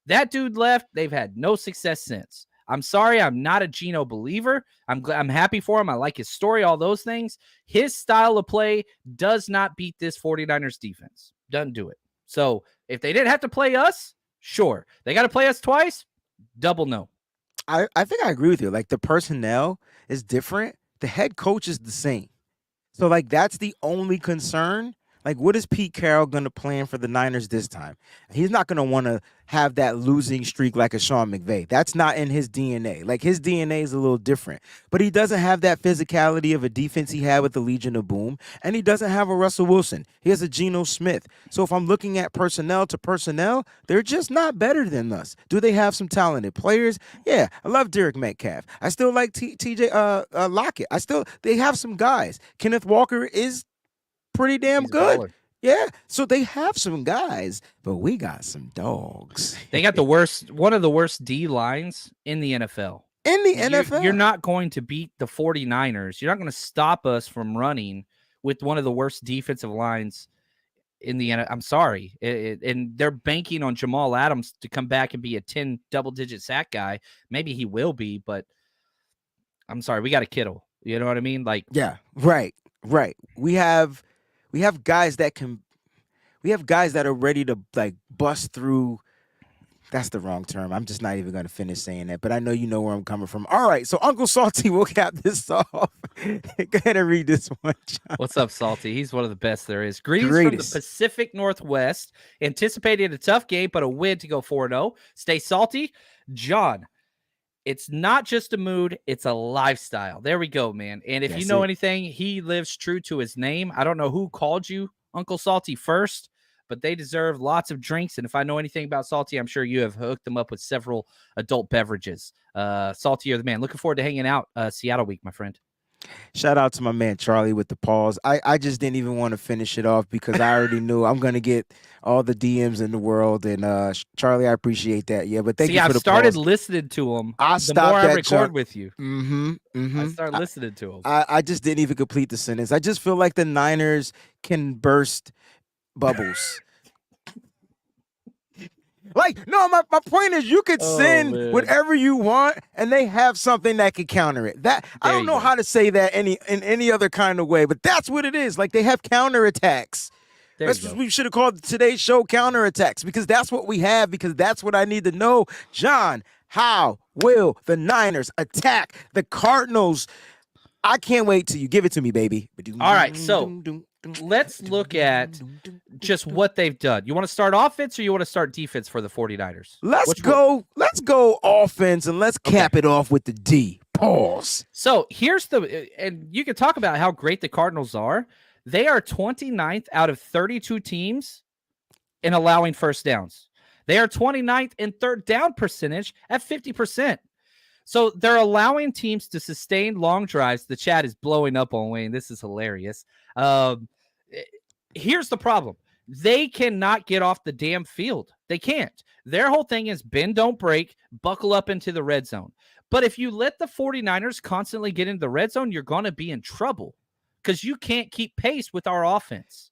That dude left. They've had no success since. I'm sorry, I'm not a Geno believer. I'm happy for him. I like his story, all those things. His style of play does not beat this 49ers defense. Doesn't do it. So if they didn't have to play us, sure. They got to play us twice, double no. I think I agree with you. Like the personnel is different. The head coach is the same. So like that's the only concern. Like, what is Pete Carroll going to plan for the Niners this time? He's not going to want to have that losing streak like a Sean McVay. That's not in his DNA. Like, his DNA is a little different. But he doesn't have that physicality of a defense he had with the Legion of Boom. And he doesn't have a Russell Wilson. He has a Geno Smith. So if I'm looking at personnel to personnel, they're just not better than us. Do they have some talented players? Yeah, I love Derek Metcalf. I still like TJ Lockett. They have some guys. Kenneth Walker is pretty damn He's a good. baller. Yeah. So they have some guys, but we got some dogs. They got one of the worst D lines in the NFL. In the NFL. You're not going to beat the 49ers. You're not going to stop us from running with one of the worst defensive lines in the NFL. I'm sorry. And they're banking on Jamal Adams to come back and be a 10 double-digit sack guy. Maybe he will be, but I'm sorry. We got a Kittle. You know what I mean? Like, yeah, right. We have guys that are ready to like bust through. That's the wrong term. I'm just not even going to finish saying that, but I know you know where I'm coming from. All right, so Uncle Salty will cap this off. Go ahead and read this one, John. What's up, Salty? He's one of the best there is. Greetings from the Pacific Northwest. Anticipating a tough game, but a win to go 4-0. Stay salty. John, it's not just a mood, it's a lifestyle. There we go, man. And if you know anything, he lives true to his name. I don't know who called you Uncle Salty first, but they deserve lots of drinks. And if I know anything about Salty, I'm sure you have hooked them up with several adult beverages. Salty, you're the man. Looking forward to hanging out Seattle week, my friend. Shout out to my man Charlie with the pause. I just didn't even want to finish it off because I already knew I'm going to get all the DMs in the world. And Charlie, I appreciate that. Yeah, but thank you for the pause. I started listening to him. The more I record with you. I started listening to him. I just didn't even complete the sentence. I just feel like the Niners can burst bubbles. Like, no, my point is you could send man. whatever you want and they have something that can counter it. That I There don't you know go. how to say that in any other kind of way, but that's what it is. Like they have counterattacks. There That's you what go. we should have called today's show counterattacks because that's what we have, because that's what I need to know. John, how will the Niners attack the Cardinals? I can't wait till you give it to me, baby. All right, so let's look at just what they've done. You want to start offense or you want to start defense for the 49ers? Let's Which one? go offense and let's cap it off with the D. Pause. So here's and you can talk about how great the Cardinals are. They are 29th out of 32 teams in allowing first downs. They are 29th in third down percentage at 50%. So they're allowing teams to sustain long drives. The chat is blowing up on Wayne. This is hilarious. Here's the problem. They cannot get off the damn field. They can't. Their whole thing is bend, don't break, buckle up into the red zone. But if you let the 49ers constantly get into the red zone, you're going to be in trouble because you can't keep pace with our offense.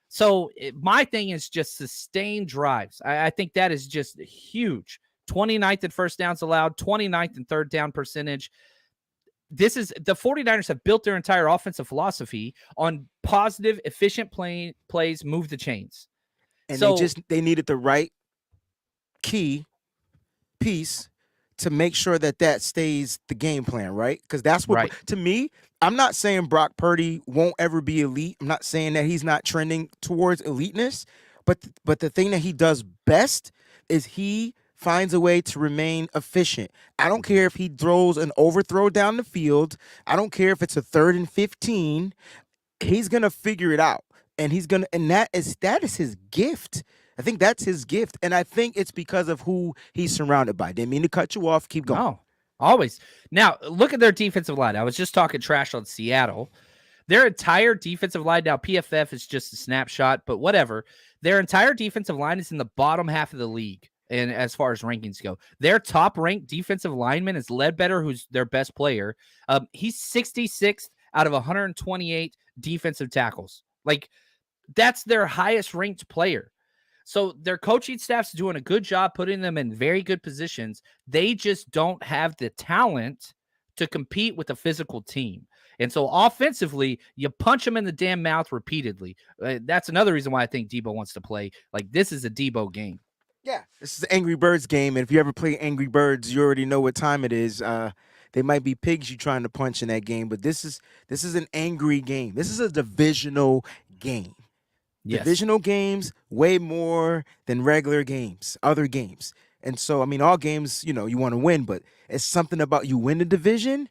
So my thing is just sustain drives. I think that is just huge. 29th in first downs allowed, 29th in third down percentage. The 49ers have built their entire offensive philosophy on positive, efficient plays, move the chains. And so they needed the right key piece to make sure that stays the game plan, right? Because that's what, right. To me, I'm not saying Brock Purdy won't ever be elite. I'm not saying that he's not trending towards eliteness, but the thing that he does best is he finds a way to remain efficient. I don't care if he throws an overthrow down the field. I don't care if it's a 3rd and 15. He's gonna figure it out, and that is his gift. I think that's his gift, and I think it's because of who he's surrounded by. Didn't mean to cut you off. Keep going. No, always. Now look at their defensive line. I was just talking trash on Seattle. Their entire defensive line, now PFF is just a snapshot, but whatever. Their entire defensive line is in the bottom half of the league. And as far as rankings go, their top-ranked defensive lineman is Ledbetter, who's their best player. He's 66th out of 128 defensive tackles. Like, that's their highest-ranked player. So their coaching staff's doing a good job putting them in very good positions. They just don't have the talent to compete with a physical team. And so offensively, you punch them in the damn mouth repeatedly. That's another reason why I think Debo wants to play. Like, this is a Debo game. Yeah, this is an Angry Birds game, and if you ever play Angry Birds, you already know what time it is. They might be pigs you're trying to punch in that game, but this is an angry game. This is a divisional game. Yes. Divisional games way more than regular games, other games. And so, I mean, all games, you want to win, but it's something about you win the division,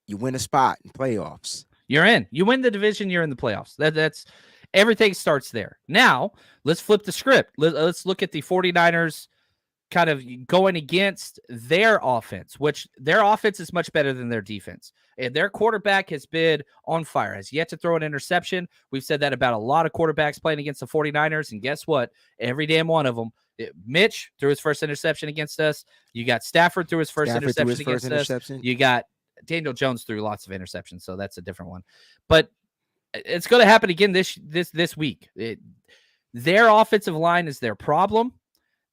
you win a spot in playoffs. You're in. You win the division, you're in the playoffs. That's everything starts there. Now, let's flip the script. Let's look at the 49ers kind of going against their offense, which their offense is much better than their defense. And their quarterback has been on fire, has yet to throw an interception. We've said that about a lot of quarterbacks playing against the 49ers. And guess what? Every damn one of them. Mitch threw his first interception against us. You got Stafford threw his first interception against us. You got Daniel Jones threw lots of interceptions, so that's a different one. But it's going to happen again this week. Their offensive line is their problem.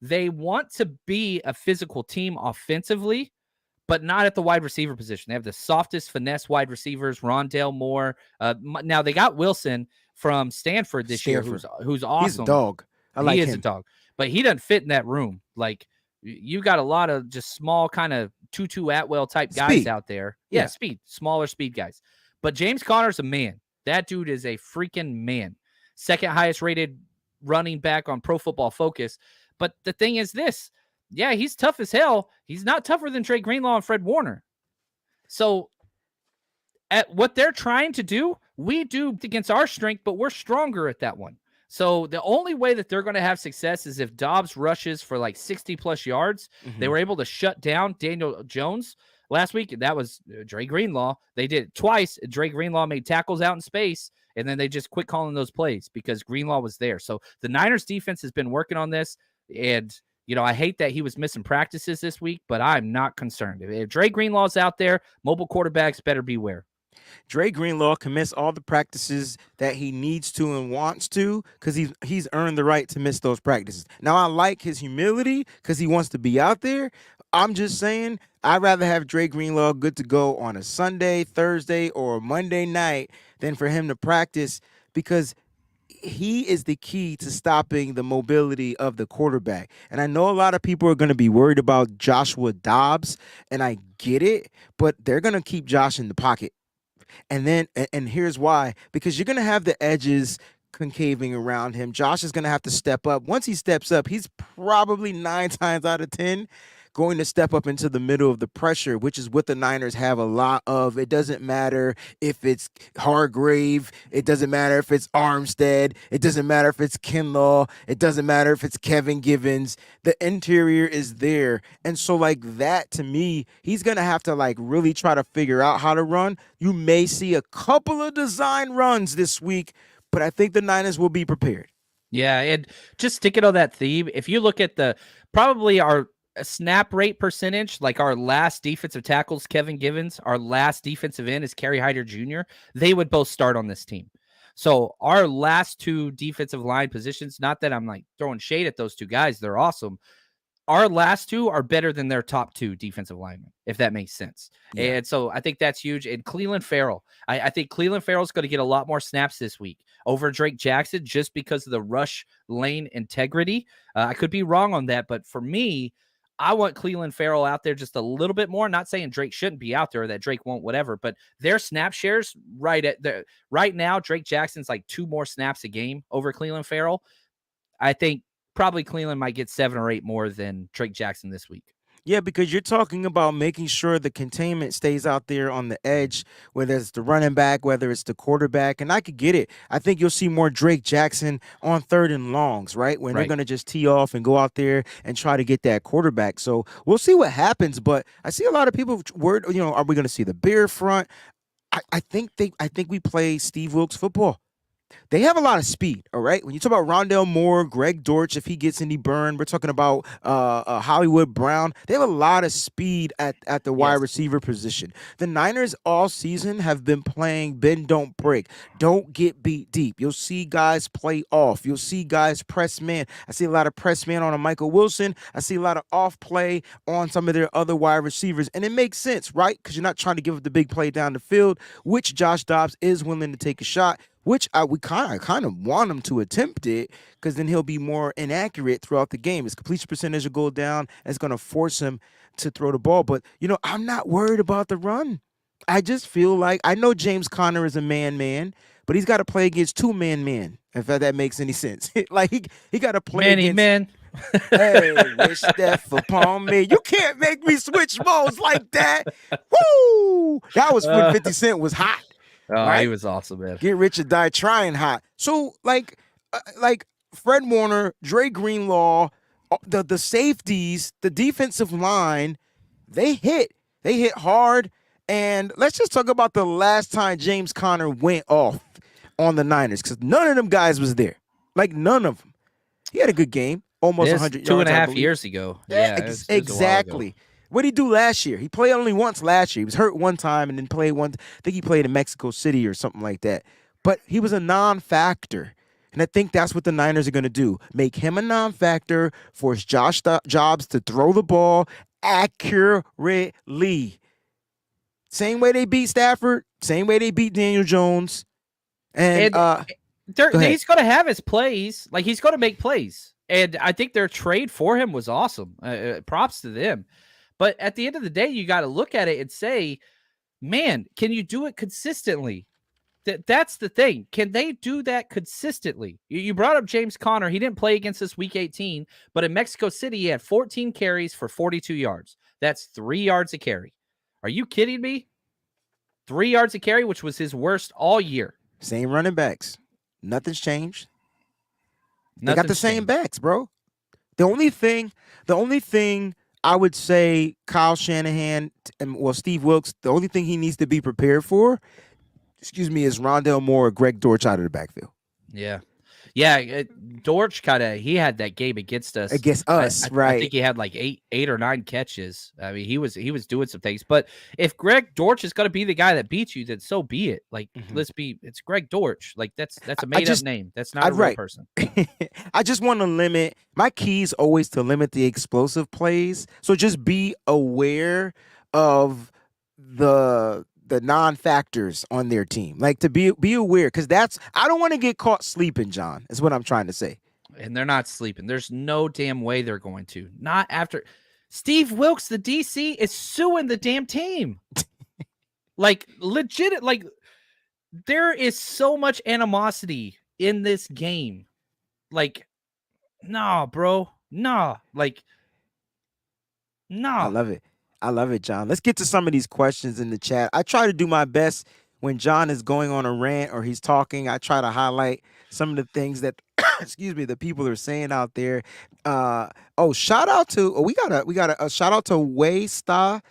They want to be a physical team offensively, but not at the wide receiver position. They have the softest finesse wide receivers, Rondale Moore. Now they got Wilson from Stanford this year, who's awesome. He's a dog. He is a dog, but he doesn't fit in that room. Like, you got a lot of just small kind of Tutu Atwell type guys out there. Yeah, speed, smaller speed guys. But James Conner's a man. That dude is a freaking man. Second highest rated running back on Pro Football Focus. But the thing is this. Yeah, he's tough as hell. He's not tougher than Trey Greenlaw and Fred Warner. So at what they're trying to do, we do against our strength, but we're stronger at that one. So the only way that they're going to have success is if Dobbs rushes for like 60-plus yards. Mm-hmm. They were able to shut down Daniel Jones last week. That was Dre Greenlaw. They did it twice. Dre Greenlaw made tackles out in space, and then they just quit calling those plays because Greenlaw was there. So the Niners defense has been working on this, and I hate that he was missing practices this week, but I'm not concerned. If Dre Greenlaw's out there, mobile quarterbacks better beware. Dre Greenlaw can miss all the practices that he needs to and wants to because he's earned the right to miss those practices. Now I like his humility because he wants to be out there. I'm just saying I'd rather have Dre Greenlaw good to go on a Sunday, Thursday, or a Monday night than for him to practice because he is the key to stopping the mobility of the quarterback. And I know a lot of people are going to be worried about Joshua Dobbs, and I get it, but they're going to keep Josh in the pocket. And then, and here's why, because you're going to have the edges concaving around him. Josh is going to have to step up. Once he steps up, he's probably 9 times out of 10 going to step up into the middle of the pressure, which is what the Niners have a lot of. It doesn't matter if it's Hargrave. It doesn't matter if it's Armstead. It doesn't matter if it's Kinlaw. It doesn't matter if it's Kevin Givens. The interior is there. And so like that, to me, he's going to have to like really try to figure out how to run. You may see a couple of design runs this week, but I think the Niners will be prepared. Yeah, and just sticking on that theme, if you look at probably our snap rate percentage, like our last defensive tackles, Kevin Givens, our last defensive end is Kerry Hyder Jr., they would both start on this team. So our last two defensive line positions, not that I'm like throwing shade at those two guys, they're awesome. Our last two are better than their top two defensive linemen, if that makes sense. Yeah. And so I think that's huge. And Cleveland Farrell, I think Cleveland Farrell is going to get a lot more snaps this week over Drake Jackson just because of the rush lane integrity. I could be wrong on that, but for me, I want Cleveland Farrell out there just a little bit more. Not saying Drake shouldn't be out there or that Drake won't, whatever, but their snap shares right now, Drake Jackson's like 2 more snaps a game over Cleveland Farrell. I think probably Cleveland might get 7 or 8 more than Drake Jackson this week. Yeah, because you're talking about making sure the containment stays out there on the edge, whether it's the running back, whether it's the quarterback, and I could get it. I think you'll see more Drake Jackson on 3rd and longs, right? When they're going to just tee off and go out there and try to get that quarterback. So we'll see what happens, but I see a lot of people worried, are we going to see the bear front? I think we play Steve Wilkes football. They have a lot of speed, all right? When you talk about Rondale Moore, Greg Dortch, if he gets any burn, we're talking about Hollywood Brown. They have a lot of speed at the wide receiver position. The Niners all season have been playing bend, don't break. Don't get beat deep. You'll see guys play off. You'll see guys press man. I see a lot of press man on a Michael Wilson. I see a lot of off play on some of their other wide receivers. And it makes sense, right? Because you're not trying to give up the big play down the field, which Josh Dobbs is willing to take a shot. Which we kind of want him to attempt it because then he'll be more inaccurate throughout the game. His completion percentage will go down. And it's going to force him to throw the ball. But, I'm not worried about the run. I just feel like I know James Conner is a man, but he's got to play against 2 man, if that makes any sense. Like he got to play against man. Hey, wish death upon me. You can't make me switch modes like that. Woo! That was when 50 Cent was hot. Oh, right? He was awesome, man. Get rich or die trying hot. So, like Fred Warner, Dre Greenlaw, the safeties, the defensive line, they hit hard. And let's just talk about the last time James Conner went off on the Niners because none of them guys was there. Like, none of them. He had a good game, almost 100 yards. 2.5 years ago. Yeah, exactly. What did he do last year? He played only once last year. He was hurt one time and then played one. I think he played in Mexico City or something like that. But he was a non-factor. And I think that's what the Niners are going to do. Make him a non-factor, force Josh Dobbs to throw the ball accurately. Same way they beat Stafford, same way they beat Daniel Jones. And he's going to have his plays. Like, he's going to make plays. And I think their trade for him was awesome. Props to them. But at the end of the day, you got to look at it and say, man, can you do it consistently? That's the thing. Can they do that consistently? You brought up James Conner. He didn't play against us week 18, but in Mexico City, he had 14 carries for 42 yards. That's 3 yards a carry. Are you kidding me? 3 yards a carry, which was his worst all year. Same running backs. Nothing's changed. They got the same backs, bro. The only thing I would say Kyle Shanahan and Steve Wilkes, the only thing he needs to be prepared for, is Rondale Moore or Greg Dortch out of the backfield. Yeah. Yeah, Dortch he had that game against us. Against us, I right? think he had like eight or 9 catches. I mean, he was doing some things. But if Greg Dortch is going to be the guy that beats you, then so be it. Like, it's Greg Dortch. Like that's a made up name. That's not a real person. I just want to limit my keys always to limit the explosive plays. So just be aware of the non-factors on their team. Like to be aware, because I don't want to get caught sleeping, John, is what I'm trying to say. And they're not sleeping. There's no damn way they're going to. Not after Steve Wilkes, the DC, is suing the damn team. Like legit, like there is so much animosity in this game. Like, nah, bro. Nah. Like, nah. I love it, John. Let's get to some of these questions in the chat. I try to do my best when John is going on a rant or he's talking. I try to highlight some of the things that, excuse me, the people are saying out there. Shout out to we got a shout out to Wasta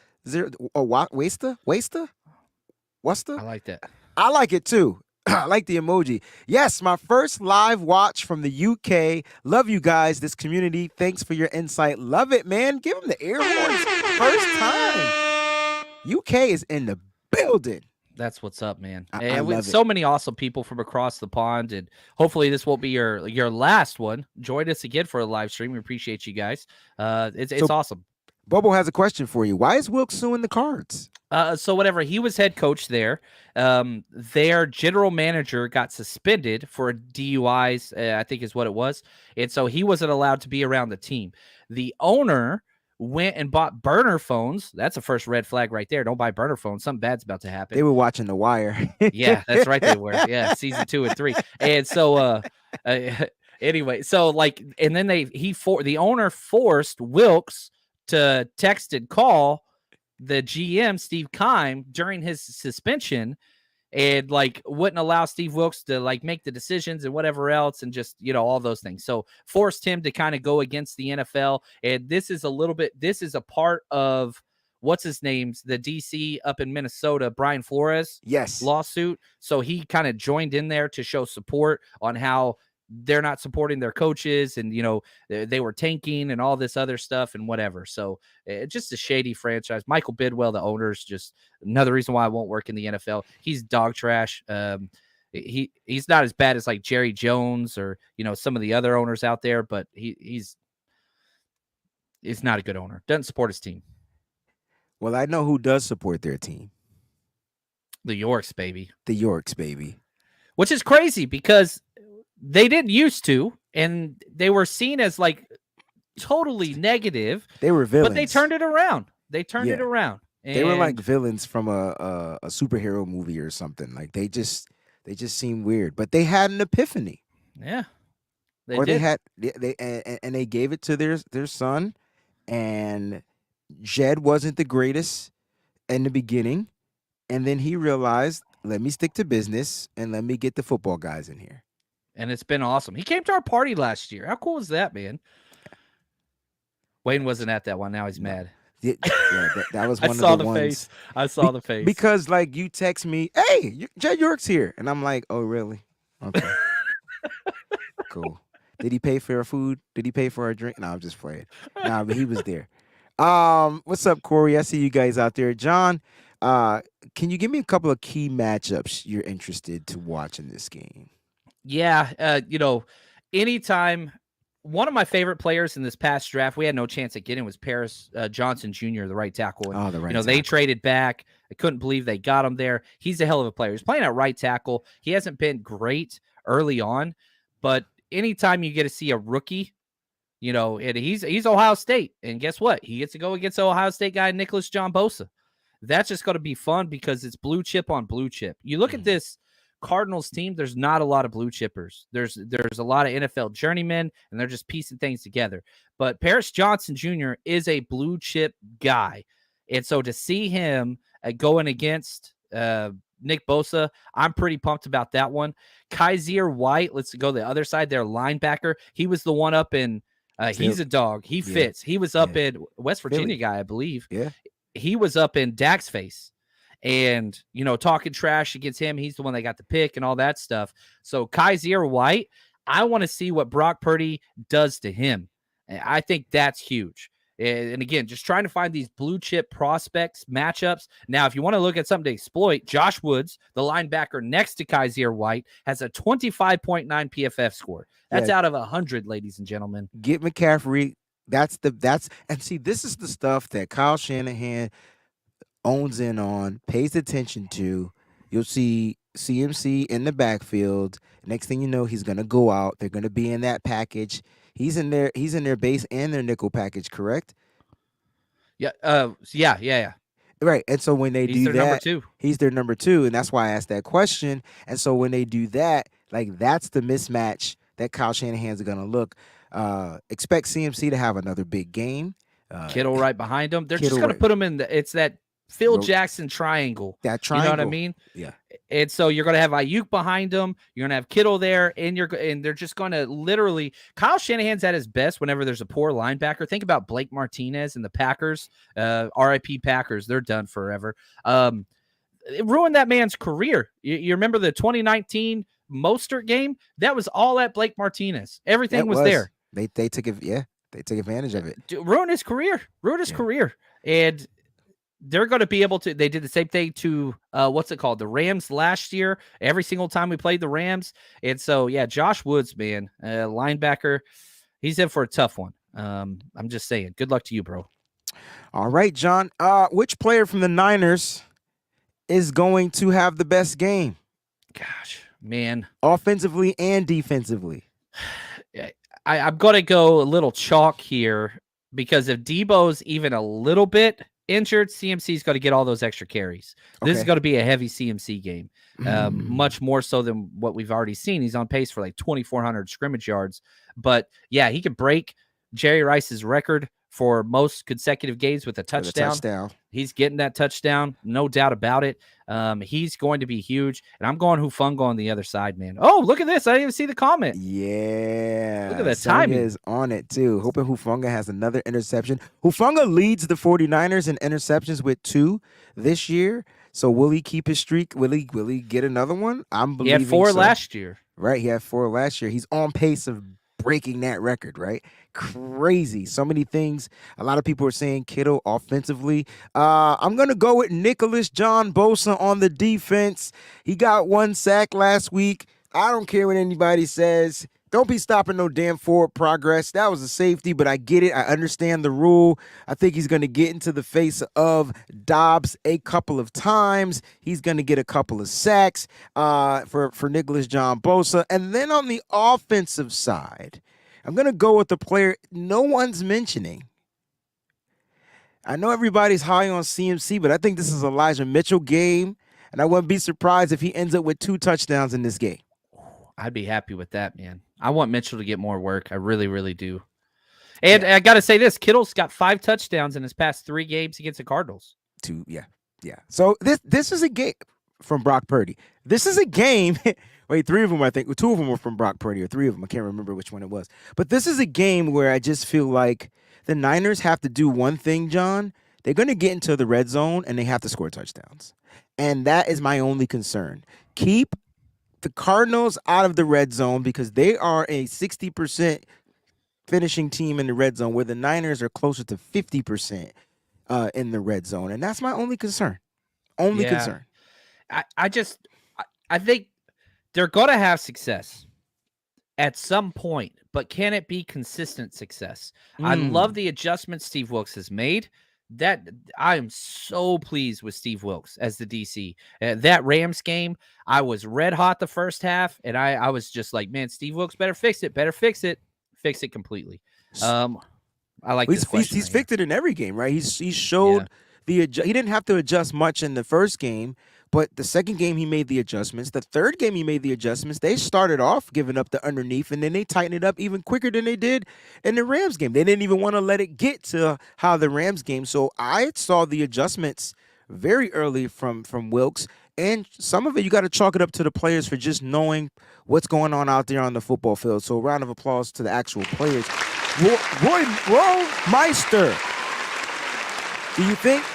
Wasta. I like that. I like it too. I like the emoji. Yes, my first live watch from the UK. Love you guys, this community. Thanks for your insight. Love it, man. Give them the air horns. First time. UK is in the building. That's what's up, man. I love so many awesome people from across the pond, and hopefully this won't be your last one. Join us again for a live stream. We appreciate you guys. It's awesome. Bobo has a question for you. Why is Wilkes suing the Cards? So whatever, he was head coach there. Their general manager got suspended for DUIs, I think is what it was. And so he wasn't allowed to be around the team. The owner went and bought burner phones. That's a first red flag right there. Don't buy burner phones. Something bad's about to happen. They were watching The Wire. Yeah, that's right. They were. Yeah, season 2 and 3. And so, anyway, so like, and then the owner forced Wilkes to text and call the GM, Steve Keim, during his suspension, and like wouldn't allow Steve Wilkes to like make the decisions and whatever else, and just, all those things. So forced him to kind of go against the NFL. And this is a part of what's his name's the DC up in Minnesota, Brian Flores lawsuit. So he kind of joined in there to show support on how they're not supporting their coaches, and they were tanking and all this other stuff and whatever. So just a shady franchise. Michael Bidwell, the owner's just another reason why I won't work in the NFL. He's dog trash. He's not as bad as like Jerry Jones or some of the other owners out there, but he's not a good owner. Doesn't support his team. Well, I know who does support their team. The Yorks, baby. The Yorks, baby. Which is crazy because they didn't used to, and they were seen as like totally negative. They were villains, but they turned it around. It around. And they were like villains from a superhero movie or something. Like they just seemed weird, but they had an epiphany. Yeah, they gave it to their son, and Jed wasn't the greatest in the beginning, and then he realized, let me stick to business and let me get the football guys in here. And it's been awesome. He came to our party last year. How cool is that, man? Wayne wasn't at that one. Now he's mad. Yeah, that was one I saw of the ones. Face. I saw the face. Because like you text me, hey, Jed York's here. And I'm like, oh, really? Okay. Cool. Did he pay for our food? Did he pay for our drink? No, I'm just playing. Nah, but he was there. What's up, Corey? I see you guys out there. John, can you give me a couple of key matchups you're interested to watch in this game? Yeah, anytime. One of my favorite players in this past draft, we had no chance at getting, was Paris Johnson Jr., the right tackle. And, the right tackle. They traded back. I couldn't believe they got him there. He's a hell of a player. He's playing at right tackle. He hasn't been great early on, but anytime you get to see a rookie, and he's Ohio State, and guess what? He gets to go against the Ohio State guy, Nicholas John Bosa. That's just going to be fun because it's blue chip on blue chip. You look at this Cardinals team, there's not a lot of blue chippers. There's a lot of NFL journeymen, and they're just piecing things together. But Paris Johnson Jr. is a blue chip guy. And so to see him going against Nick Bosa, I'm pretty pumped about that one. Kaiser White, let's go the other side there, linebacker. He was the one up in he's a dog. He fits. He was up in West Virginia guy, I believe. Yeah. He was up in Dak's face. And, talking trash against him. He's the one that got the pick and all that stuff. So Kaiser White, I want to see what Brock Purdy does to him. And I think that's huge. And again, just trying to find these blue chip prospects matchups. Now, if you want to look at something to exploit, Josh Woods, the linebacker next to Kaiser White, has a 25.9 PFF score. That's out of 100, ladies and gentlemen. Get McCaffrey. And see, this is the stuff that Kyle Shanahan owns in on, pays attention to. You'll see CMC in the backfield. Next thing you know, he's gonna go out. They're gonna be in that package. He's in their base and their nickel package, correct? Yeah. Yeah. Right. And so when they He's do their number that, two. he's their number 2. And that's why I asked that question. And so when they do that, like that's the mismatch that Kyle Shanahan's gonna look. Expect CMC to have another big game. Kittle right behind him. They're Kittle just going to right- put him in it's that Phil Ro- Jackson triangle. That You know what I triangle. mean? Yeah. And so you're going to have Ayuk behind him. You're going to have Kittle there, and they're just going to literally. Kyle Shanahan's at his best whenever there's a poor linebacker. Think about Blake Martinez and the Packers. R.I.P. Packers. They're done forever. It ruined that man's career. You remember the 2019 Mostert game? That was all at Blake Martinez. Everything was there. They took it. Yeah, they took advantage of it. Ruined his career. Career. And they're going to be able to. They did the same thing to what's it called? The Rams last year. Every single time we played the Rams. And so, yeah, Josh Woods, man, linebacker, he's in for a tough one. I'm just saying. Good luck to you, bro. All right, John. Which player from the Niners is going to have the best game, Gosh, man. offensively and defensively? I'm going to go a little chalk here because if Debo's even a little bit injured, CMC's got to get all those extra carries. This is Okay. going to be a heavy CMC game, much more so than what we've already seen. He's on pace for like 2,400 scrimmage yards. But, yeah, he could break Jerry Rice's record for most consecutive games with a touchdown. He's getting that touchdown, no doubt about it. He's going to be huge. And I'm going Hufanga on the other side, man. Oh, look at this. I didn't even see the comment. Yeah. Look at that Sonya timing. is on it, too. Hoping Hufanga has another interception. Hufanga leads the 49ers in interceptions with 2 this year. So will he keep his streak? Will he get another one? I'm He believing had 4 so. last year. Right, he had 4 last year. He's on pace of breaking that record, right? Crazy. So many things. A lot of people are saying Kittle offensively. I'm going to go with Nicholas John Bosa on the defense. He got 1 sack last week. I don't care what anybody says. Don't be stopping no damn forward progress. That was a safety, but I get it. I understand the rule. I think he's going to get into the face of Dobbs a couple of times. He's going to get a couple of sacks for Nicholas John Bosa. And then on the offensive side, I'm going to go with the player no one's mentioning. I know everybody's high on CMC, but I think this is Elijah Mitchell game, and I wouldn't be surprised if he ends up with 2 touchdowns in this game. I'd be happy with that, man. I want Mitchell to get more work. I really, really do. And I got to say this, Kittle's got 5 touchdowns in his past 3 games against the Cardinals. 2, yeah. So this is a game from Brock Purdy. This is a game. Wait, 3 of them, I think. 2 of them were from Brock Purdy, or 3 of them. I can't remember which one it was. But this is a game where I just feel like the Niners have to do one thing, John. They're going to get into the red zone, and they have to score touchdowns. And that is my only concern. Keep the Cardinals out of the red zone because they are a 60% finishing team in the red zone, where the Niners are closer to 50% in the red zone. And that's my only concern. Concern. I think they're going to have success at some point, but can it be consistent success? I love the adjustments Steve Wilks has made. That I am so pleased with Steve Wilks as the DC. That Rams game, I was red hot the first half, and I was just like, man, Steve Wilks better fix it completely. I like this question. He's fixed it in every game, right? He showed he didn't have to adjust much in the first game, but the second game he made the adjustments. The third game he made the adjustments. They started off giving up the underneath, and then they tightened it up even quicker than they did in the Rams game. They didn't even want to let it get to how the Rams game. So I saw the adjustments very early from Wilks, and some of it you got to chalk it up to the players for just knowing what's going on out there on the football field. So a round of applause to the actual players. Roy Meister, do you think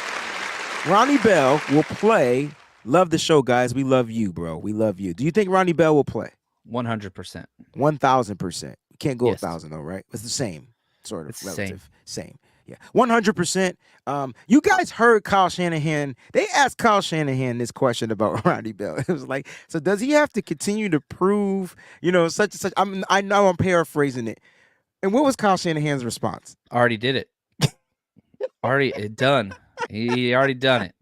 Ronnie Bell will play? Love the show, guys. We love you, bro. We love you. Do you think Ronnie Bell will play? 100%. 1,000%. You can't go Yes. 1,000 though, right? It's the same sort of It's the same. relative. Same. Yeah. 100%. You guys heard Kyle Shanahan. They asked Kyle Shanahan this question about Ronnie Bell. It was like, so does he have to continue to prove, such and such? I know I'm paraphrasing it. And what was Kyle Shanahan's response? Already did it. Done. He already done it.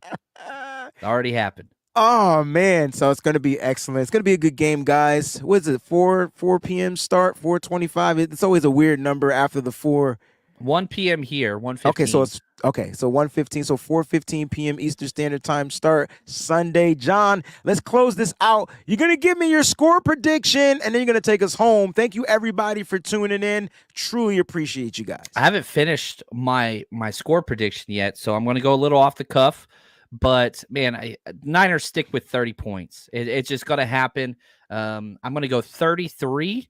Already happened. Oh man, so it's gonna be excellent. It's gonna be a good game, guys. What is it? 4 p.m. start, 4:25. It's always a weird number after the 4. 1 p.m. here, 1:15. Okay, so it's 1:15, so 4:15 p.m. Eastern Standard Time start Sunday. John, let's close this out. You're gonna give me your score prediction, and then you're gonna take us home. Thank you everybody for tuning in. Truly appreciate you guys. I haven't finished my score prediction yet, so I'm gonna go a little off the cuff. But man, Niners stick with 30 points. It's just gonna happen. I'm gonna go 33-17.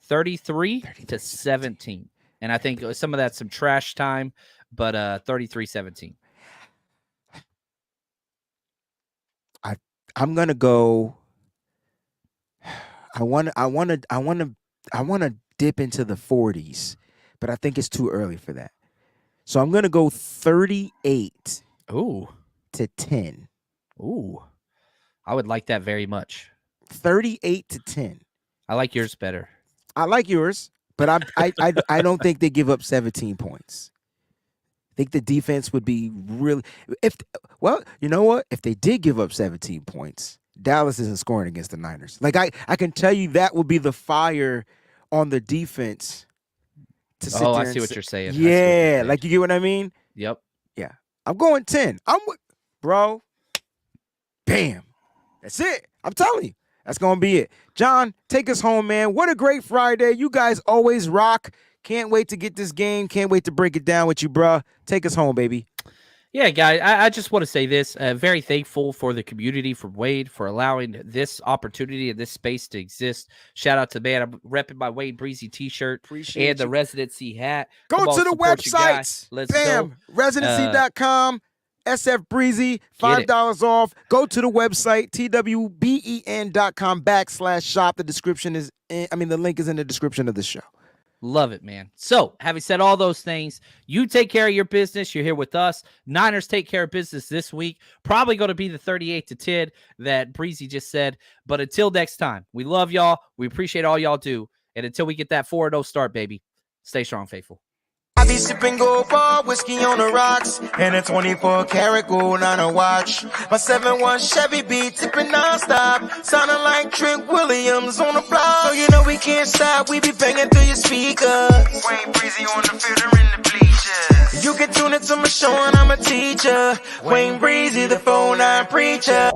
33-17. And I think some of that's some trash time, but 33-17. I'm gonna go. I want to dip into the 40s, but I think it's too early for that. So I'm gonna go 38 to 10. Ooh. I would like that very much. 38 to 10. I like yours better. I like yours, but I don't think they give up 17 points. I think the defense would be really you know what? If they did give up 17 points, Dallas isn't scoring against the Niners. Like I can tell you that would be the fire on the defense to sit there. I see what you're saying. Yeah, like you get what I mean? Yep. Yeah. I'm going 10. Bro. Bam. That's it. I'm telling you. That's going to be it. John, take us home, man. What a great Friday. You guys always rock. Can't wait to get this game. Can't wait to break it down with you, bro. Take us home, baby. Yeah, guys, I just want to say this. Very thankful for the community, for Wade, for allowing this opportunity and this space to exist. Shout out to man. I'm repping my Wade Breezy t-shirt Appreciate and the you. residency hat. Go Come on, to the support your guy. website. Let's Bam. go. Residency.com. SF Breezy, $5 off. Go to the website, twben.com/shop. The description is the link is in the description of the show. Love it, man. So, having said all those things, you take care of your business. You're here with us. Niners take care of business this week. Probably going to be the 38 to 10 that Breezy just said. But until next time, we love y'all. We appreciate all y'all do. And until we get that 4-0 start, baby, stay strong, faithful. I be sipping gold bar, whiskey on the rocks, and a 24-karat gold on a watch. My 7-1 Chevy be tipping non-stop, sounding like Trent Williams on the block. So you know we can't stop, we be banging through your speakers. Wayne Breezy on the field or in the bleachers. You can tune into my show and I'm a teacher. Wayne Breezy, the 4-9 preacher.